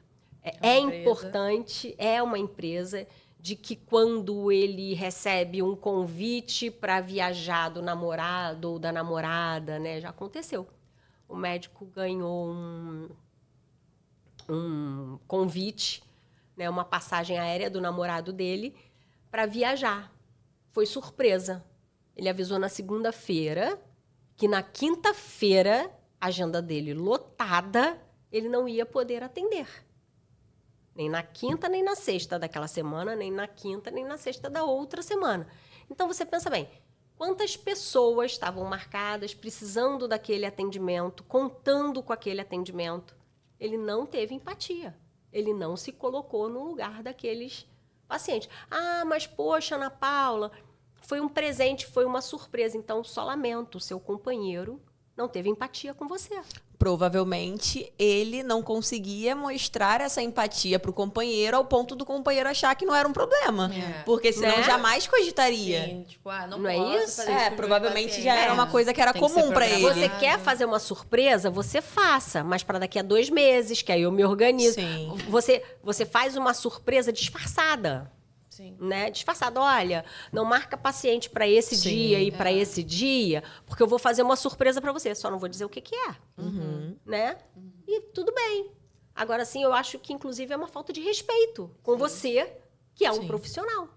é importante, é uma empresa, de que quando ele recebe um convite para viajar do namorado ou da namorada, né? Já aconteceu. O médico ganhou um convite, né? Uma passagem aérea do namorado dele para viajar. foi surpresa. Ele avisou na segunda-feira que na quinta-feira, a agenda dele lotada, ele não ia poder atender. Nem na quinta, nem na sexta daquela semana, nem na quinta, nem na sexta da outra semana. Então, você pensa bem, quantas pessoas estavam marcadas, precisando daquele atendimento, contando com aquele atendimento? Ele não teve empatia. Ele não se colocou no lugar daqueles pacientes. Ah, mas poxa, Ana Paula, foi um presente, foi uma surpresa. Então, só lamento, o seu companheiro não teve empatia com você. Provavelmente ele não conseguia mostrar essa empatia pro companheiro ao ponto do companheiro achar que não era um problema. Porque senão Né? jamais cogitaria. Sim, tipo, não Não é posso isso? fazer isso com os Provavelmente meus já era pacientes. uma coisa que era Tem que ser comum pra ele. Você quer fazer uma surpresa, você faça. Mas para daqui a 2 meses, que aí eu me organizo. Sim. Você faz uma surpresa disfarçada. Sim. Né? Disfarçado, olha, não marca paciente para esse Sim, dia e para esse dia, porque eu vou fazer uma surpresa para você, só não vou dizer o que é, né? E tudo bem. Agora sim, eu acho que inclusive é uma falta de respeito com você, que é um Sim. profissional,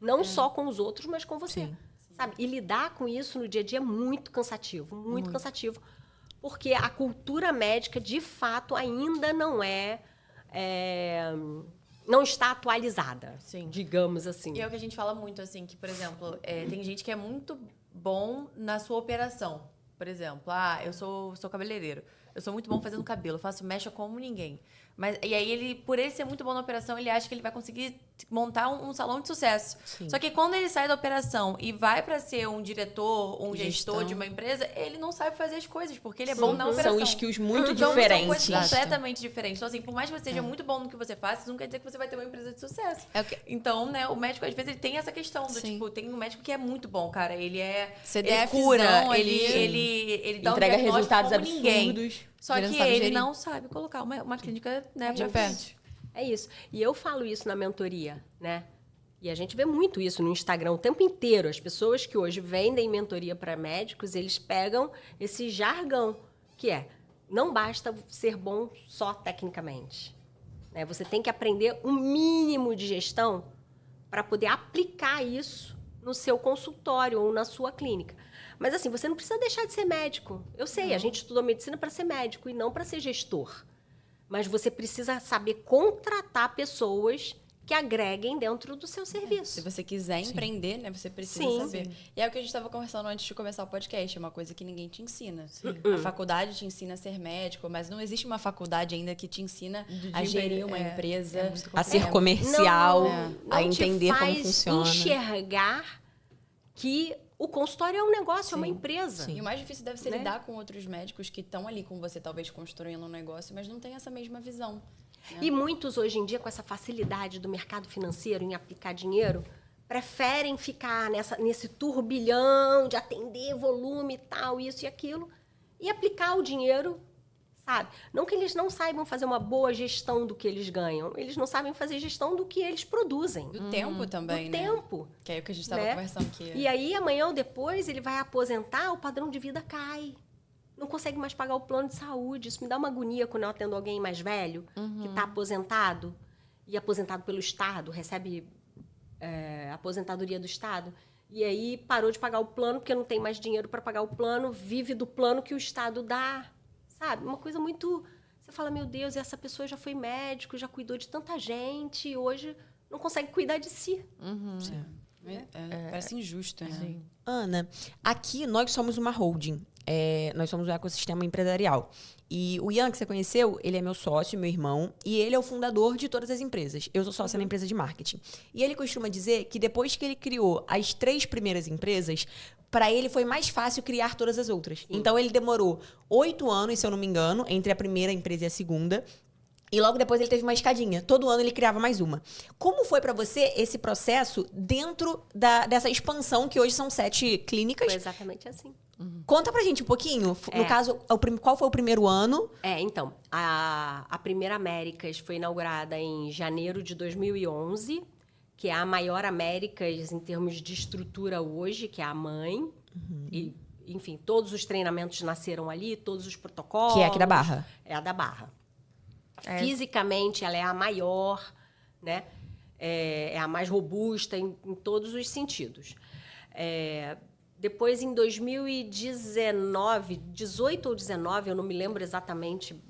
não só com os outros, mas com você, Sim. sabe? E lidar com isso no dia a dia é muito cansativo, muito cansativo, porque a cultura médica de fato ainda não está atualizada, Sim. digamos assim. E é o que a gente fala muito, assim, que, por exemplo, tem gente que é muito bom na sua operação. Por exemplo, eu sou cabeleireiro. Eu sou muito bom fazendo cabelo, eu faço mecha como ninguém. E aí, por ele ser muito bom na operação, ele acha que ele vai conseguir montar um salão de sucesso. Sim. Só que quando ele sai da operação e vai para ser um diretor, um gestor Gestão. de uma empresa, ele não sabe fazer as coisas, porque ele é bom na operação. São skills muito Então, diferentes. São coisas completamente diferentes. Então, assim, por mais que você seja muito bom no que você faz, isso não quer dizer que você vai ter uma empresa de sucesso. Então, né, o médico, às vezes, ele tem essa questão do, Sim. tipo, tem um médico que é muito bom, cara. Ele CDFzão cura, ali. ele dá Entrega um diagnóstico resultados como ninguém. absurdos. Só Ele que não sabe ele gerir. não sabe colocar uma clínica, né, De pra frente. É isso. E eu falo isso na mentoria, né? E a gente vê muito isso no Instagram o tempo inteiro. As pessoas que hoje vendem mentoria para médicos, eles pegam esse jargão, que é, não basta ser bom só tecnicamente. Né? Você tem que aprender um mínimo de gestão para poder aplicar isso no seu consultório ou na sua clínica. Mas assim, você não precisa deixar de ser médico. Eu sei, a gente estudou medicina para ser médico e não para ser gestor. Mas você precisa saber contratar pessoas que agreguem dentro do seu Se serviço. você quiser empreender, né, você precisa Sim. saber. E é o que a gente estava conversando antes de começar o podcast, é uma coisa que ninguém te ensina. A faculdade te ensina a ser médico, mas não existe uma faculdade ainda que te ensina a gerir uma empresa. A ser comercial, Não a te entender como faz funciona. enxergar que o consultório é um negócio, é uma empresa. E o mais difícil deve ser Né? lidar com outros médicos que estão ali com você, talvez construindo um negócio, mas não tem essa mesma visão. E muitos, hoje em dia, com essa facilidade do mercado financeiro em aplicar dinheiro, preferem ficar nesse turbilhão de atender volume e tal, isso e aquilo, e aplicar o dinheiro, sabe? Não que eles não saibam fazer uma boa gestão do que eles ganham, eles não sabem fazer gestão do que eles produzem. Do tempo também, do né? tempo. Que é o que a gente estava Né? conversando aqui. E aí, amanhã ou depois, ele vai aposentar, o padrão de vida cai. Não consegue mais pagar o plano de saúde. Isso me dá uma agonia quando eu atendo alguém mais velho, que está aposentado, e aposentado pelo Estado, recebe aposentadoria do Estado, e aí parou de pagar o plano, porque não tem mais dinheiro para pagar o plano, vive do plano que o Estado dá. Sabe? Uma coisa muito... Você fala, meu Deus, essa pessoa já foi médico, já cuidou de tanta gente, e hoje não consegue cuidar de si. Parece injusto, né? Ana, aqui nós somos uma holding. Nós somos um ecossistema empresarial. E o Ian, que você conheceu, ele é meu sócio, meu irmão, e ele é o fundador de todas as empresas. Eu sou sócia na empresa de marketing. E ele costuma dizer que depois que ele criou as 3 primeiras empresas, para ele foi mais fácil criar todas as outras. Então, ele demorou 8 anos, se eu não me engano, entre a primeira empresa e a segunda. E logo depois ele teve uma escadinha. Todo ano ele criava mais uma. Como foi para você esse processo dentro dessa expansão, que hoje são 7 clínicas? Foi exatamente assim. Conta pra gente um pouquinho. No caso, qual foi o primeiro ano? Então, a primeira Américas foi inaugurada em janeiro de 2011, que é a maior Américas em termos de estrutura hoje, que é a mãe. E, enfim, todos os treinamentos nasceram ali, todos os protocolos. Que é aqui da Barra. É a da Barra. Fisicamente, ela é a maior, né? É a mais robusta em todos os sentidos. Depois, em 2019, 18 ou 19, eu não me lembro exatamente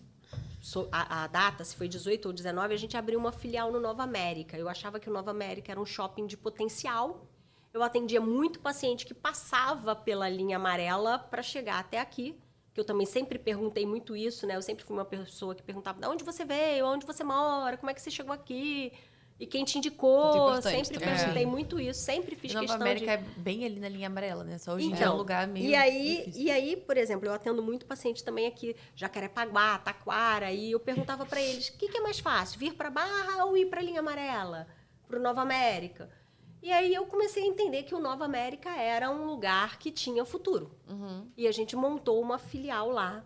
a data, se foi 18 ou 19, a gente abriu uma filial no Nova América. Eu achava que o Nova América era um shopping de potencial. Eu atendia muito paciente que passava pela linha amarela para chegar até aqui, que eu também sempre perguntei muito isso, né? Eu sempre fui uma pessoa que perguntava: de onde você veio, onde você mora, como é que você chegou aqui? E quem te indicou? Sempre perguntei muito isso, sempre fiz questão de... Nova América é bem ali na linha amarela, né? Só hoje em dia é Então, um lugar meio difícil. E aí, por exemplo, eu atendo muito paciente também aqui, Jacarepaguá, Taquara, e eu perguntava para eles: o que é mais fácil, vir para Barra ou ir para a linha amarela, para o Nova América? E aí eu comecei a entender que o Nova América era um lugar que tinha futuro. E a gente montou uma filial lá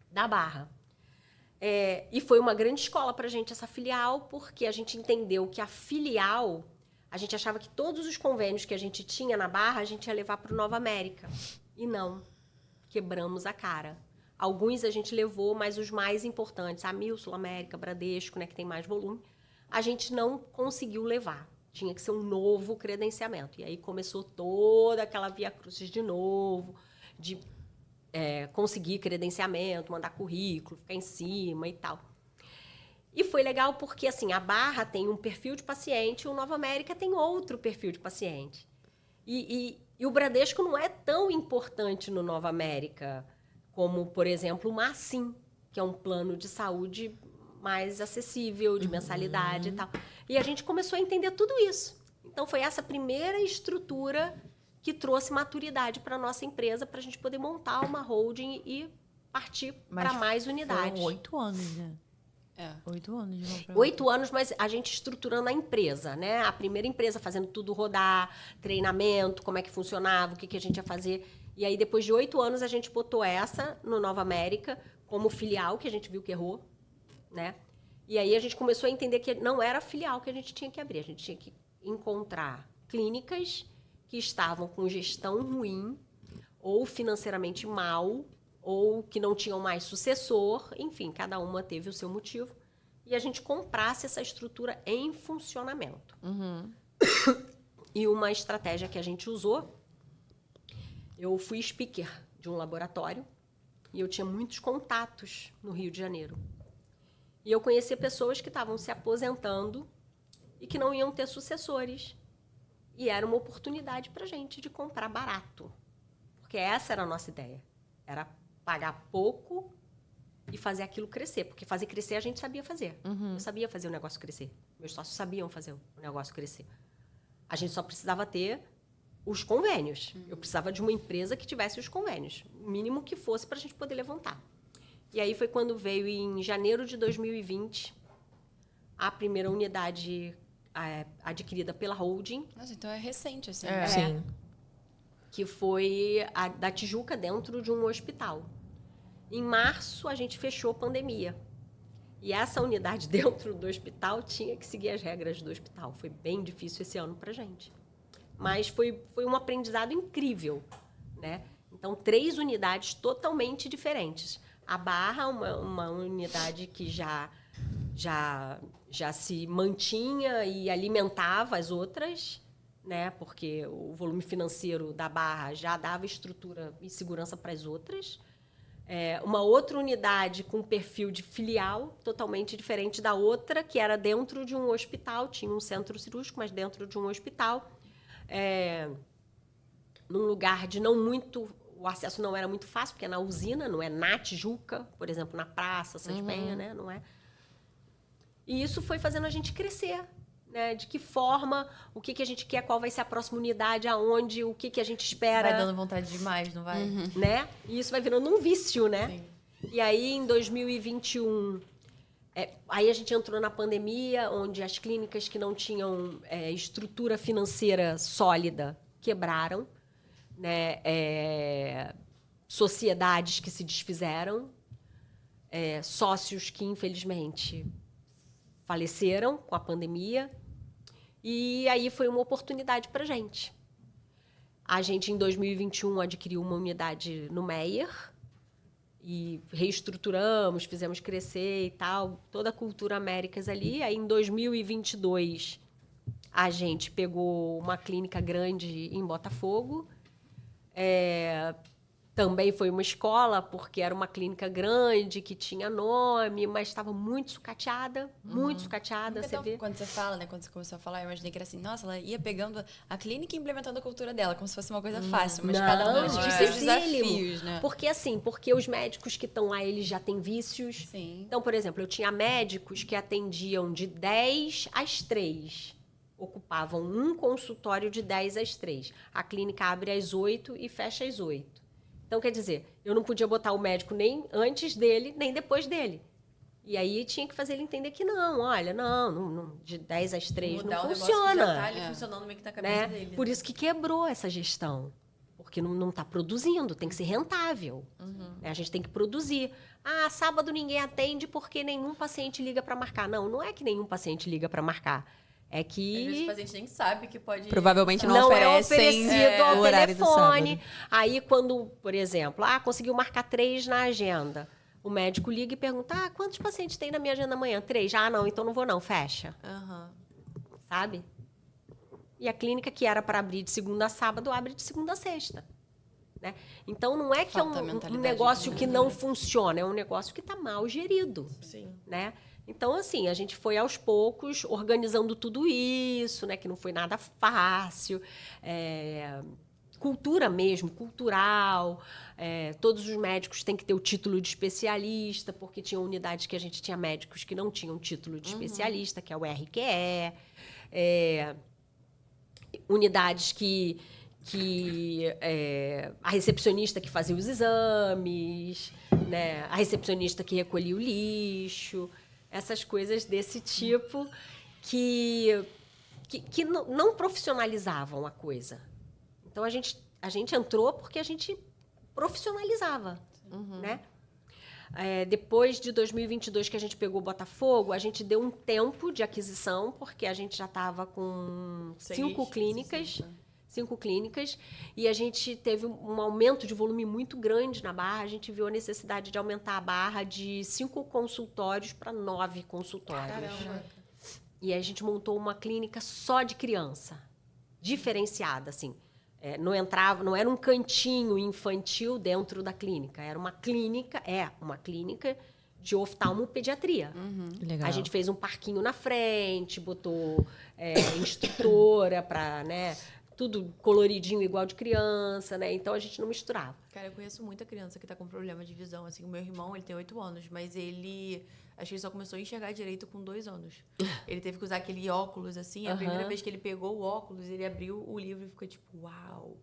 da Barra. E foi uma grande escola para a gente essa filial, porque a gente entendeu que a filial, a gente achava que todos os convênios que a gente tinha na Barra, a gente ia levar para o Nova América. E não, quebramos a cara. Alguns a gente levou, mas os mais importantes, a Amil, Sul América, Bradesco, né, que tem mais volume, a gente não conseguiu levar. Tinha que ser um novo credenciamento. E aí começou toda aquela via crucis de novo, de conseguir credenciamento, mandar currículo, ficar em cima e tal. E foi legal porque, assim, a Barra tem um perfil de paciente e o Nova América tem outro perfil de paciente. E o Bradesco não é tão importante no Nova América como, por exemplo, o Macim, que é um plano de saúde mais acessível, de mensalidade e tal. E a gente começou a entender tudo isso. Então, foi essa primeira estrutura que trouxe maturidade para a nossa empresa, para a gente poder montar uma holding e partir para mais unidades. Foram 8 anos, né? 8 anos de uma pra 8 anos, mas a gente estruturando a empresa, né? A primeira empresa fazendo tudo rodar, treinamento, como é que funcionava, o que a gente ia fazer. E aí, depois de 8 anos, a gente botou essa no Nova América como filial, que a gente viu que errou, né? E aí a gente começou a entender que não era filial que a gente tinha que abrir. A gente tinha que encontrar clínicas que estavam com gestão ruim, ou financeiramente mal, ou que não tinham mais sucessor. Enfim, cada uma teve o seu motivo. E a gente comprasse essa estrutura em funcionamento. E uma estratégia que a gente usou, eu fui speaker de um laboratório e eu tinha muitos contatos no Rio de Janeiro. E eu conhecia pessoas que estavam se aposentando e que não iam ter sucessores. E era uma oportunidade para a gente de comprar barato. Porque essa era a nossa ideia. Era pagar pouco e fazer aquilo crescer. Porque fazer crescer a gente sabia fazer. Eu sabia fazer o negócio crescer. Meus sócios sabiam fazer o negócio crescer. A gente só precisava ter os convênios. Eu precisava de uma empresa que tivesse os convênios. O mínimo que fosse para a gente poder levantar. E aí foi quando veio, em janeiro de 2020, a primeira unidade adquirida pela holding. Nossa, então é recente, assim. Sim. Que foi a da Tijuca, dentro de um hospital. Em março, a gente fechou a pandemia. E essa unidade dentro do hospital tinha que seguir as regras do hospital. Foi bem difícil esse ano para a gente. Mas foi um aprendizado incrível, né? Então, 3 unidades totalmente diferentes. A Barra, uma unidade que já se mantinha e alimentava as outras, né? Porque o volume financeiro da Barra já dava estrutura e segurança para as outras. Uma outra unidade com perfil de filial totalmente diferente da outra, que era dentro de um hospital, tinha um centro cirúrgico, mas dentro de um hospital, num lugar de não muito... O acesso não era muito fácil, porque é na usina, não é na Tijuca, por exemplo, na Praça Sãs Penha, né? Não é. E isso foi fazendo a gente crescer, né? De que forma, o que a gente quer, qual vai ser a próxima unidade, aonde, o que a gente espera. Vai dando vontade demais, não vai? Né? E isso vai virando um vício, né? Sim. E aí, em 2021, aí a gente entrou na pandemia, onde as clínicas que não tinham estrutura financeira sólida quebraram, né? Sociedades que se desfizeram, sócios que, infelizmente, faleceram com a pandemia. E aí foi uma oportunidade para a gente. A gente, em 2021, adquiriu uma unidade no Meier e reestruturamos, fizemos crescer e tal, toda a cultura Américas ali. Aí, em 2022, a gente pegou uma clínica grande em Botafogo. Também foi uma escola, porque era uma clínica grande, que tinha nome, mas estava muito sucateada, muito sucateada, Nunca você vê. Quando você fala, né? Quando você começou a falar, eu imaginei que era assim, nossa, ela ia pegando a clínica e implementando a cultura dela, como se fosse uma coisa fácil, mas cada um Não, tinha seus dificílimo. desafios, né? Porque os médicos que estão lá, eles já têm vícios. Sim. Então, por exemplo, eu tinha médicos que atendiam de 10 às 3. Ocupavam um consultório de 10 às 3. A clínica abre às 8 e fecha às 8. Então, quer dizer, eu não podia botar o médico nem antes dele, nem depois dele. E aí tinha que fazer ele entender que não, olha, não de 10 às 3 Mudar não o negócio que já funciona. tá ali funcionando meio que na cabeça Né? dele. Por isso que quebrou essa gestão. Porque não está produzindo, tem que ser rentável. Né? A gente tem que produzir. Ah, sábado ninguém atende porque nenhum paciente liga para marcar. Não é que nenhum paciente liga para marcar. É Às vezes o que paciente nem sabe que pode... Provavelmente não não é oferecem oferecido ao o horário do telefone. sábado. Aí, quando, por exemplo, conseguiu marcar 3 na agenda. O médico liga e pergunta, quantos pacientes tem na minha agenda amanhã? 3. Não, então não vou não, fecha. Sabe? E a clínica que era para abrir de segunda a sábado, abre de segunda a sexta. Né? Então, não é que Falta é a um mentalidade negócio que não empreendedora. funciona, é um negócio que está mal gerido. Sim. Né? Então, assim, a gente foi aos poucos organizando tudo isso, né? Que não foi nada fácil. Cultura mesmo, cultural. Todos os médicos têm que ter o título de especialista, porque tinha unidades que a gente tinha médicos que não tinham título de especialista, que é o RQE. Unidades que a recepcionista que fazia os exames, né? A recepcionista que recolhia o lixo, essas coisas desse tipo que não profissionalizavam a coisa. Então, a gente entrou porque a gente profissionalizava, né? Depois de 2022, que a gente pegou Botafogo, a gente deu um tempo de aquisição, porque a gente já estava com 5 clínicas. 5 clínicas, e a gente teve um aumento de volume muito grande na Barra. A gente viu a necessidade de aumentar a Barra de 5 consultórios para 9 consultórios. Caramba. E aí a gente montou uma clínica só de criança, diferenciada, assim. Não era um cantinho infantil dentro da clínica, era uma clínica de oftalmopediatria. Legal. A gente fez um parquinho na frente, botou instrutora para, né, tudo coloridinho igual de criança, né? Então a gente não misturava. Cara, eu conheço muita criança que tá com problema de visão. Assim, o meu irmão, ele tem 8 anos, mas ele... Acho que ele só começou a enxergar direito com 2 anos. Ele teve que usar aquele óculos, assim. A primeira vez que ele pegou o óculos, ele abriu o livro e ficou tipo, uau.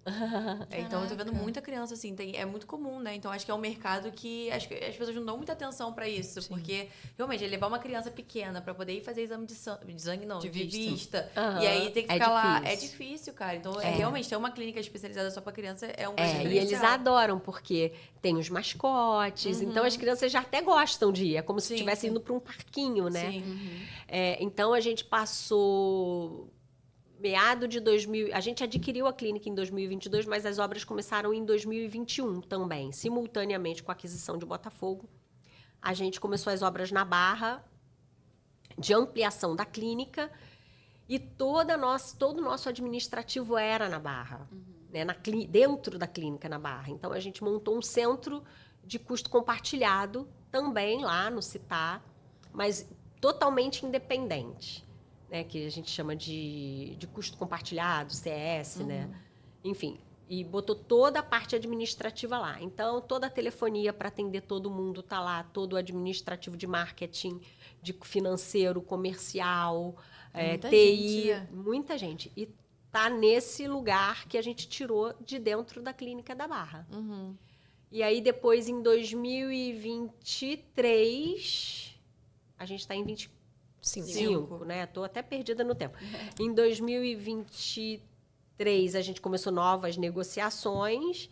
Então, eu tô vendo muita criança, assim. É muito comum, né? Então, acho que é um mercado que acho que as pessoas não dão muita atenção pra isso. Sim. Porque, realmente, levar uma criança pequena pra poder ir fazer exame de sangue, não, de vista. E aí, tem que ficar lá. É difícil, cara. Então, realmente, ter uma clínica especializada só pra criança é um grande E eles adoram, porque tem os mascotes. Então, as crianças já até gostam de ir. É como se estivesse indo para um parquinho, né? Sim. Então, a gente passou... Meado de 2000... A gente adquiriu a clínica em 2022, mas as obras começaram em 2021 também. Simultaneamente com a aquisição de Botafogo. A gente começou as obras na Barra, de ampliação da clínica, e todo o nosso administrativo era na Barra, né? Dentro da clínica na Barra. Então, a gente montou um centro de custo compartilhado, também lá no Città, mas totalmente independente, né? Que a gente chama de custo compartilhado, CS, né? Enfim, e botou toda a parte administrativa lá. Então, toda a telefonia para atender todo mundo está lá, todo o administrativo de marketing, de financeiro, comercial, TI, muita gente. E tá nesse lugar que a gente tirou de dentro da clínica da Barra. E aí, depois, em 2023, a gente está em 25, né? Estou até perdida no tempo. Em 2023, a gente começou novas negociações.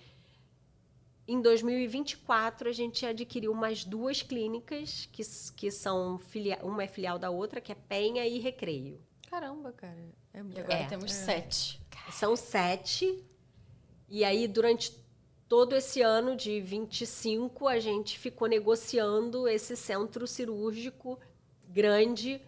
Em 2024, a gente adquiriu mais 2 clínicas, que são uma é filial da outra, que é Penha e Recreio. Caramba, cara. E agora temos 7. São 7. E aí, durante todo esse ano de 25, a gente ficou negociando esse centro cirúrgico grande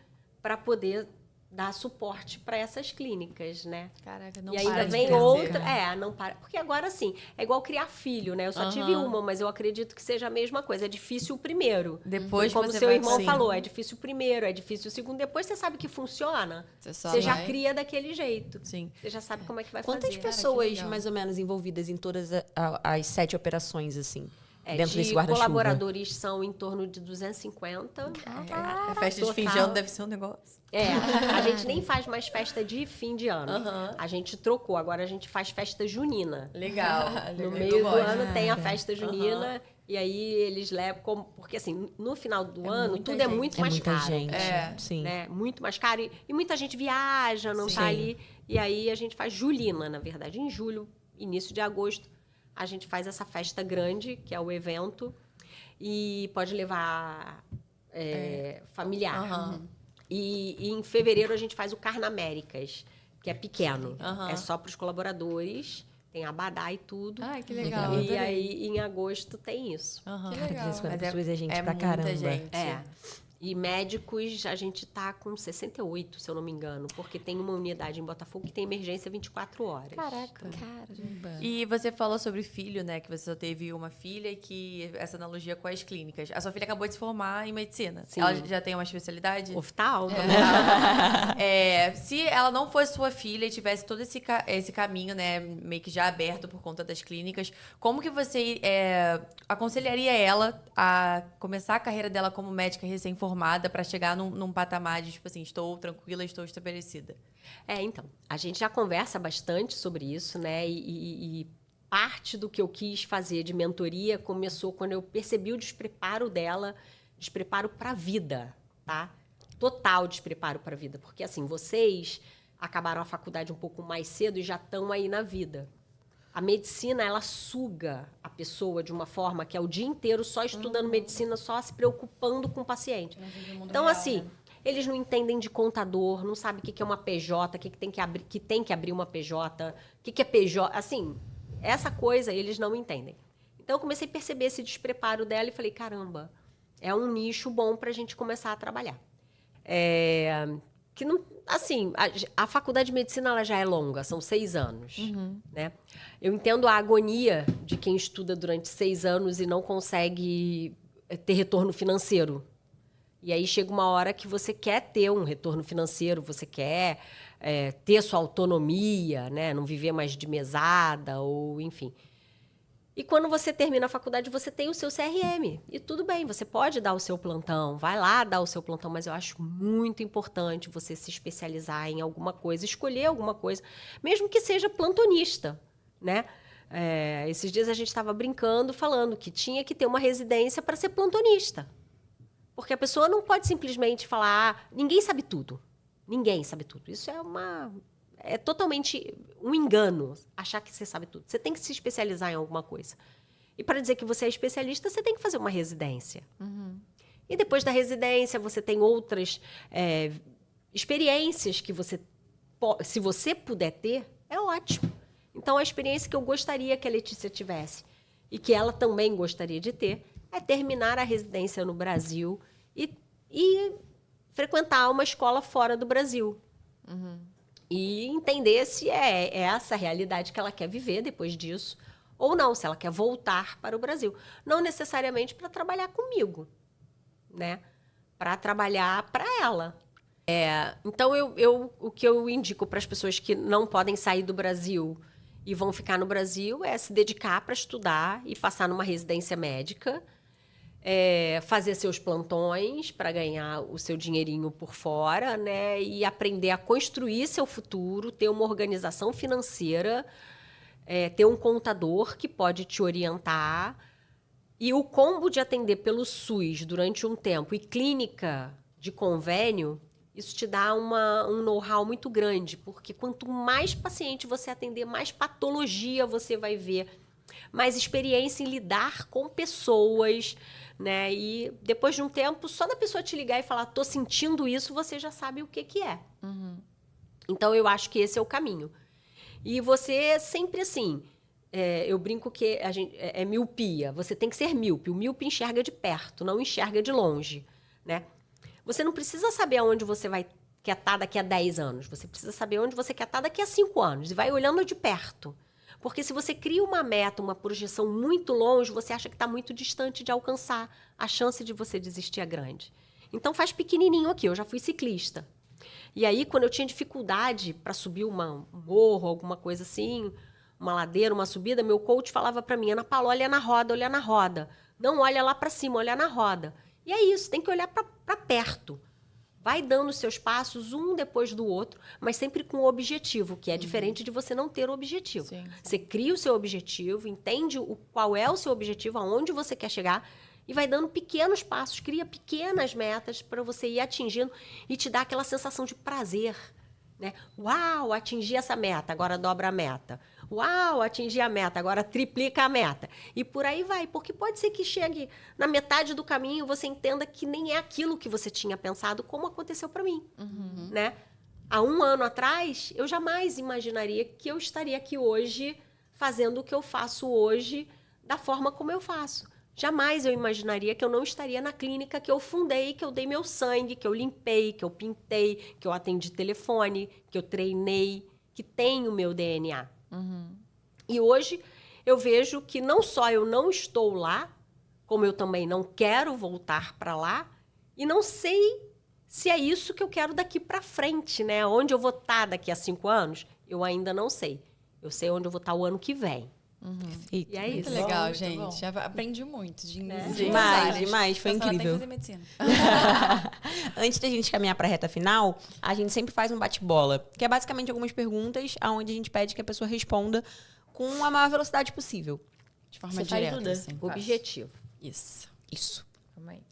para poder dar suporte para essas clínicas, né? Caraca, não E para ainda de vem crescer. outra. Não para. Porque agora, assim, é igual criar filho, né? Eu só tive uma, mas eu acredito que seja a mesma coisa. É difícil o primeiro. Depois Como você seu vai- irmão sim. falou, é difícil o primeiro, é difícil o segundo. Depois você sabe que funciona. Você já cria daquele jeito. Sim. Você já sabe como é que vai Quantas fazer. pessoas, mais ou menos, envolvidas em todas as 7 operações, assim? Dentro desse De guarda-chuva? colaboradores são em torno de 250. A festa de fim de total. ano deve ser um negócio. A gente nem faz mais festa de fim de ano. A gente trocou, agora a gente faz festa junina. Legal. No meio do ano tem a festa junina e aí eles levam... Porque assim, no final do ano muita tudo é gente. muito É mais muita caro. gente. É. Sim. Né? Muito mais caro. E muita gente viaja, não tá ali. E aí a gente faz julina, na verdade. Em julho, início de agosto, a gente faz essa festa grande, que é o evento. E pode levar familiar. E em fevereiro a gente faz o Carnaméricas, que é pequeno. É só para os colaboradores, tem abadá e tudo. Ai, que legal. E aí, em agosto, tem isso. Que Cara, legal. 250 Mas pessoas é gente pra muita caramba. gente. E médicos, a gente tá com 68, se eu não me engano. Porque tem uma unidade em Botafogo que tem emergência 24 horas. Caraca. Caramba. E você falou sobre filho, né? Que você só teve uma filha e que essa analogia com as clínicas. A sua filha acabou de se formar em medicina. Sim. Ela já tem uma especialidade? Oftalmo. Se ela não fosse sua filha e tivesse todo esse caminho, né, meio que já aberto por conta das clínicas, como que você aconselharia ela a começar a carreira dela como médica recém-formada para chegar num patamar de, tipo assim, estou tranquila, estou estabelecida? Então, a gente já conversa bastante sobre isso, né? E parte do que eu quis fazer de mentoria começou quando eu percebi o despreparo dela, despreparo para a vida, tá? Total despreparo para a vida. Porque, assim, vocês acabaram a faculdade um pouco mais cedo e já estão aí na vida. A medicina, ela suga a pessoa de uma forma que é o dia inteiro só estudando medicina, só se preocupando com o paciente. Então, assim, eles não entendem de contador, não sabem o que é uma PJ, o que tem que abrir uma PJ, o que é PJ. Assim, essa coisa eles não entendem. Então, eu comecei a perceber esse despreparo dela e falei, caramba, é um nicho bom para a gente começar a trabalhar. Que não, assim, a faculdade de medicina ela já é longa, são 6 anos, né? Eu entendo a agonia de quem estuda durante 6 anos e não consegue ter retorno financeiro. E aí chega uma hora que você quer ter um retorno financeiro, você quer ter sua autonomia, né? Não viver mais de mesada ou enfim. E quando você termina a faculdade, você tem o seu CRM. E tudo bem, você pode dar o seu plantão, vai lá dar o seu plantão, mas eu acho muito importante você se especializar em alguma coisa, escolher alguma coisa, mesmo que seja plantonista, né? Esses dias a gente estava brincando, falando que tinha que ter uma residência para ser plantonista. Porque a pessoa não pode simplesmente falar, ninguém sabe tudo. Ninguém sabe tudo. Isso é totalmente um engano achar que você sabe tudo. Você tem que se especializar em alguma coisa. E para dizer que você é especialista, você tem que fazer uma residência. E depois da residência, você tem outras experiências que você, se você puder ter, é ótimo. Então, a experiência que eu gostaria que a Letícia tivesse e que ela também gostaria de ter é terminar a residência no Brasil e frequentar uma escola fora do Brasil. E entender se é essa a realidade que ela quer viver depois disso, ou não, se ela quer voltar para o Brasil. Não necessariamente para trabalhar comigo, né? Para trabalhar para ela. Então, o que eu indico para as pessoas que não podem sair do Brasil e vão ficar no Brasil é se dedicar para estudar e passar numa residência médica, fazer seus plantões para ganhar o seu dinheirinho por fora, né? E aprender a construir seu futuro, ter uma organização financeira, ter um contador que pode te orientar. E o combo de atender pelo SUS durante um tempo e clínica de convênio, isso te dá um know-how muito grande, porque quanto mais paciente você atender, mais patologia você vai ver, mais experiência em lidar com pessoas, né? E depois de um tempo, só da pessoa te ligar e falar, tô sentindo isso, você já sabe o que é. Então, eu acho que esse é o caminho. E você sempre assim, eu brinco que a gente, é miopia, você tem que ser míope. O míope enxerga de perto, não enxerga de longe, né? Você não precisa saber aonde você vai quer estar daqui a 10 anos. Você precisa saber onde você quer estar daqui a 5 anos. E vai olhando de perto. Porque se você cria uma meta, uma projeção muito longe, você acha que está muito distante de alcançar. A chance de você desistir é grande. Então, faz pequenininho aqui. Eu já fui ciclista. E aí, quando eu tinha dificuldade para subir um morro, alguma coisa assim, uma ladeira, uma subida, meu coach falava para mim, Ana Paula, olha na roda, olha na roda. Não olha lá para cima, olha na roda. E é isso, tem que olhar para perto. Vai dando os seus passos, um depois do outro, mas sempre com o objetivo, que é diferente de você não ter o objetivo. Sim. Você cria o seu objetivo, entende qual é o seu objetivo, aonde você quer chegar, e vai dando pequenos passos, cria pequenas metas para você ir atingindo e te dar aquela sensação de prazer. Né? Uau, atingi essa meta, agora dobra a meta. Uau, atingi a meta, agora triplica a meta. E por aí vai, porque pode ser que chegue na metade do caminho, você entenda que nem é aquilo que você tinha pensado, como aconteceu para mim. Né? Há 1 ano atrás, eu jamais imaginaria que eu estaria aqui hoje fazendo o que eu faço hoje da forma como eu faço. Jamais eu imaginaria que eu não estaria na clínica que eu fundei, que eu dei meu sangue, que eu limpei, que eu pintei, que eu atendi telefone, que eu treinei, que tem o meu DNA. E hoje eu vejo que não só eu não estou lá, como eu também não quero voltar para lá, e não sei se é isso que eu quero daqui para frente, né? Onde eu vou estar daqui a 5 anos, eu ainda não sei. Eu sei onde eu vou estar o ano que vem. E é Muito isso. legal, muito gente. bom. Já aprendi muito. Demais, foi Nossa, ela incrível. tem que fazer medicina. Antes da gente caminhar para a reta final, a gente sempre faz um bate-bola, que é basicamente algumas perguntas onde a gente pede que a pessoa responda com a maior velocidade possível. De forma Você faz direta, tudo? assim. Objetivo. Isso. Isso. Calma aí.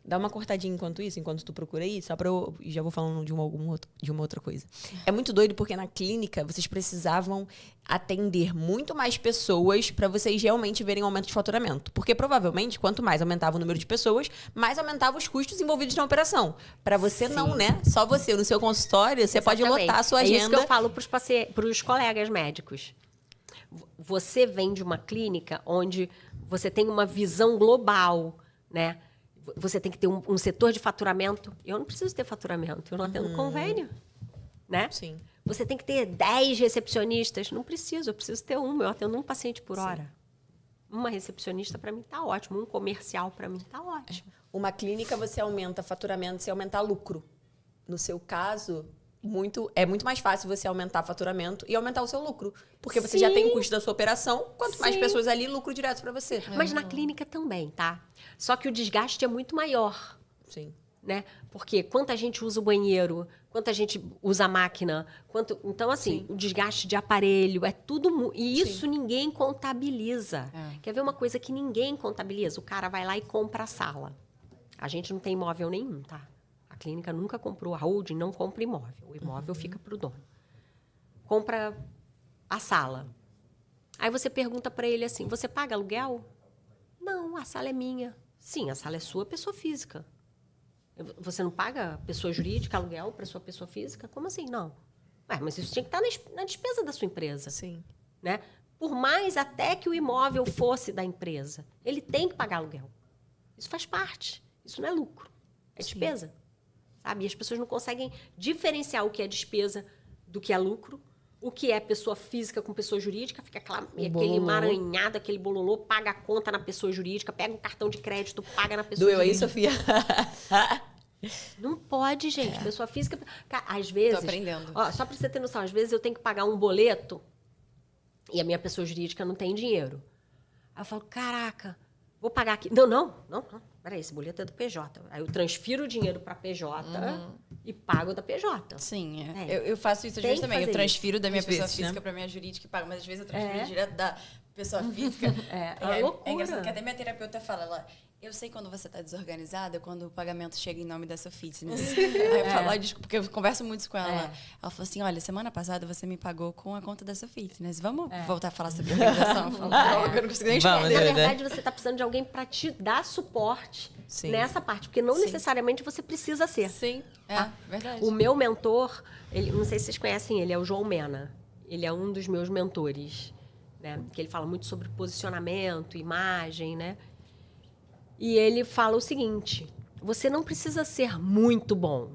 Dá uma cortadinha enquanto tu procura aí, só pra eu... Já vou falando de uma outra coisa. É muito doido porque na clínica vocês precisavam atender muito mais pessoas pra vocês realmente verem um aumento de faturamento. Porque provavelmente, quanto mais aumentava o número de pessoas, mais aumentava os custos envolvidos na operação. Pra você não, né? Só você, no seu consultório, você pode Exatamente. lotar a sua agenda. É isso que eu falo para os colegas médicos. Você vem de uma clínica onde você tem uma visão global, né? Você tem que ter um setor de faturamento. Eu não preciso ter faturamento, eu não atendo convênio, né? Sim. Você tem que ter 10 recepcionistas. Não preciso, eu preciso ter uma. Eu atendo um paciente por hora. Uma recepcionista para mim tá ótimo, um comercial para mim tá ótimo. Uma clínica você aumenta faturamento, você aumenta lucro. No seu caso, é muito mais fácil você aumentar faturamento e aumentar o seu lucro. Porque você já tem o custo da sua operação, quanto mais pessoas ali, lucro direto para você. Mas na clínica também, tá? Só que o desgaste é muito maior. Sim. Né? Porque quanta gente usa o banheiro, quanta gente usa a máquina, então assim, o desgaste de aparelho é tudo e isso ninguém contabiliza. Quer ver uma coisa que ninguém contabiliza? O cara vai lá e compra a sala. A gente não tem imóvel nenhum, tá? A clínica nunca comprou, a holding não compra imóvel. O imóvel fica pro dono. Compra a sala. Aí você pergunta para ele assim: "Você paga aluguel?" "Não, a sala é minha." "Sim, a sala é sua, pessoa física." "Você não paga pessoa jurídica, aluguel para sua pessoa física?" "Como assim?" "Não." Mas isso tinha que estar na despesa da sua empresa. Sim. Né? Por mais até que o imóvel fosse da empresa, ele tem que pagar aluguel. Isso faz parte. Isso não é lucro. É despesa. Sabe? E as pessoas não conseguem diferenciar o que é despesa do que é lucro. O que é pessoa física com pessoa jurídica, fica aquele emaranhado, aquele bololô, paga a conta na pessoa jurídica, pega um cartão de crédito, paga na pessoa Doeu aí, jurídica. Sofia? Não pode, gente. Pessoa física... Às vezes... Tô aprendendo. Ó, só pra você ter noção, às vezes eu tenho que pagar um boleto e a minha pessoa jurídica não tem dinheiro. Aí eu falo, caraca, vou pagar aqui. Não. Peraí, esse boleto é do PJ. Aí eu transfiro o dinheiro para PJ e pago da PJ. Sim, É. eu faço isso às Tem vezes que também. Eu fazer transfiro da minha Às pessoa vezes, física né? para minha jurídica e pago, mas às vezes eu transfiro direto da pessoa física. uma loucura. É engraçado que até minha terapeuta fala, eu sei quando você está desorganizada, quando o pagamento chega em nome da sua fitness. Aí eu falo, desculpa, porque eu converso muito isso com ela. Ela falou assim, olha, semana passada você me pagou com a conta da sua fitness. Vamos voltar a falar sobre organização? Eu falo, eu não consigo nem Vamos, Na responder. verdade, você está precisando de alguém para te dar suporte Sim. nessa parte, porque não necessariamente você precisa ser. Sim, verdade. O meu mentor, não sei se vocês conhecem ele, é o João Mena. Ele é um dos meus mentores, né? Que ele fala muito sobre posicionamento, imagem, né? E ele fala o seguinte, você não precisa ser muito bom.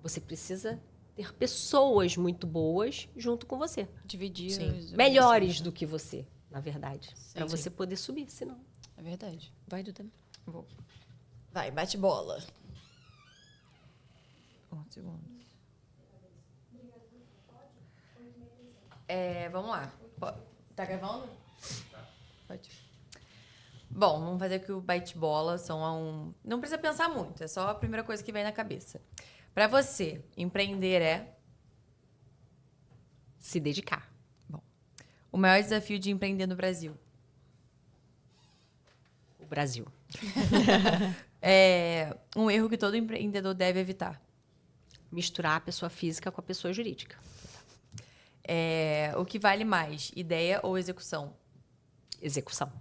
Você precisa ter pessoas muito boas junto com você. Dividir. Melhores do que você, na verdade. Para sim. você poder subir, senão... É verdade. Vai, Duda. Vou. Vai, bate bola. Um segundo. Vamos lá. Tá gravando? Pode. Bom, vamos fazer aqui o bate-bola. Não precisa pensar muito, é só a primeira coisa que vem na cabeça. Para você, empreender é? Se dedicar. Bom. O maior desafio de empreender no Brasil? O Brasil. Um erro que todo empreendedor deve evitar? Misturar a pessoa física com a pessoa jurídica. O que vale mais, ideia ou execução? Execução.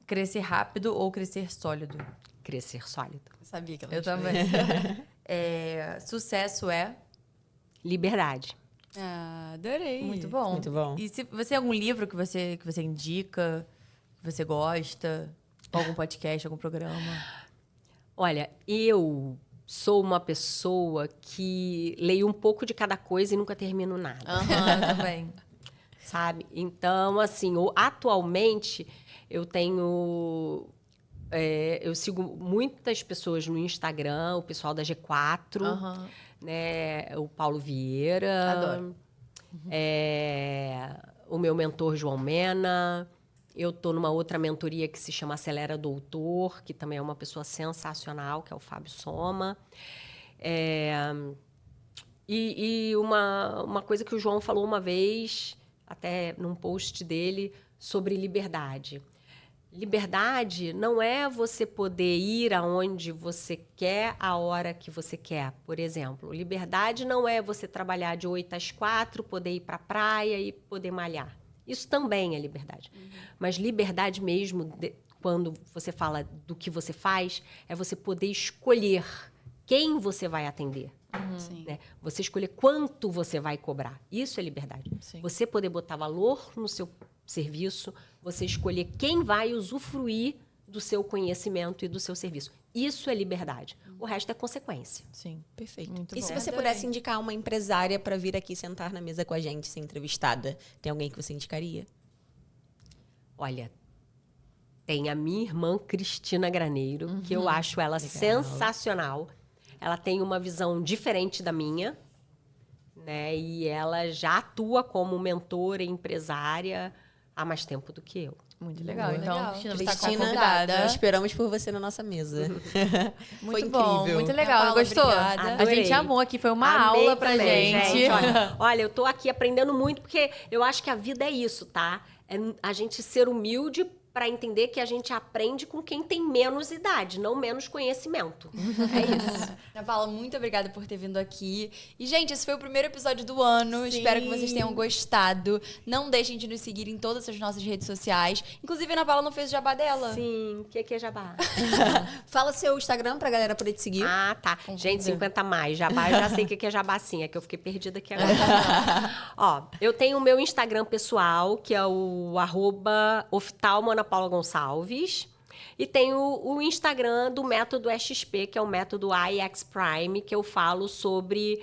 Crescer rápido ou crescer sólido? Crescer sólido. Eu sabia que ela Eu ia também. Sucesso é? Liberdade. Ah, adorei. Muito bom. Muito bom. E se você tem algum livro que você indica, que você gosta? Algum podcast, algum programa? Olha, eu sou uma pessoa que leio um pouco de cada coisa e nunca termino nada. Também. Sabe? Então, assim, atualmente eu tenho... eu sigo muitas pessoas no Instagram, o pessoal da G4, né? O Paulo Vieira. Adoro. O meu mentor, João Mena. Eu estou numa outra mentoria que se chama Acelera Doutor, que também é uma pessoa sensacional, que é o Fábio Soma. E uma coisa que o João falou uma vez, até num post dele, sobre liberdade. Liberdade não é você poder ir aonde você quer, a hora que você quer. Por exemplo, liberdade não é você trabalhar de 8 às 4, poder ir para a praia e poder malhar. Isso também é liberdade. Mas liberdade mesmo, quando você fala do que você faz, é você poder escolher quem você vai atender. Né? Você escolher quanto você vai cobrar. Isso é liberdade. Sim. Você poder botar valor no seu serviço, você escolher quem vai usufruir do seu conhecimento e do seu serviço. Isso é liberdade. O resto é consequência. Sim. Perfeito. Muito E bom. se você Adorei. pudesse indicar uma empresária para vir aqui sentar na mesa com a gente, ser entrevistada, tem alguém que você indicaria? Olha, tem a minha irmã Cristina Graneiro, que eu acho ela sensacional. Ela tem uma visão diferente da minha, né? E ela já atua como mentora e empresária há mais tempo do que eu. Muito legal. Muito Então, legal. Cristina, Está você está convidada. convidada. Esperamos por você na nossa mesa. Muito Foi bom, incrível. muito legal. Paula, Gostou? obrigada. A Adorei. gente amou aqui, foi uma Amei aula pra também, gente. Olha, eu tô aqui aprendendo muito, porque eu acho que a vida é isso, tá? É a gente ser humilde para entender que a gente aprende com quem tem menos idade, não menos conhecimento. É isso. Ana Paula, muito obrigada por ter vindo aqui. E, gente, esse foi o primeiro episódio do ano. Espero que vocês tenham gostado. Não deixem de nos seguir em todas as nossas redes sociais. Inclusive, a Ana Paula não fez o jabá dela. Sim, o que é jabá? Fala seu Instagram pra galera poder te seguir. Ah, tá. Gente, 50 mais. Jabá, eu já sei o que é jabá, sim. É que eu fiquei perdida aqui agora. Ó, eu tenho o meu Instagram pessoal, que é o @oftalmo Ana Paula Gonçalves. E tenho o Instagram do método XP, que é o método IX Prime, que eu falo sobre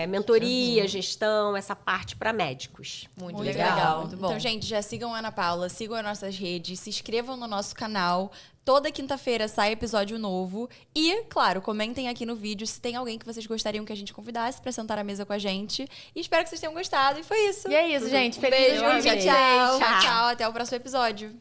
mentoria, gestão, essa parte para médicos. Muito Muito legal. legal. Muito bom. Então, gente, já sigam a Ana Paula, sigam as nossas redes, se inscrevam no nosso canal. Toda quinta-feira sai episódio novo. E, claro, comentem aqui no vídeo se tem alguém que vocês gostariam que a gente convidasse pra sentar à mesa com a gente. E espero que vocês tenham gostado. E foi isso. E é isso, gente. Um Feliz beijo, 2026. tchau. Tchau, tchau. Até o próximo episódio.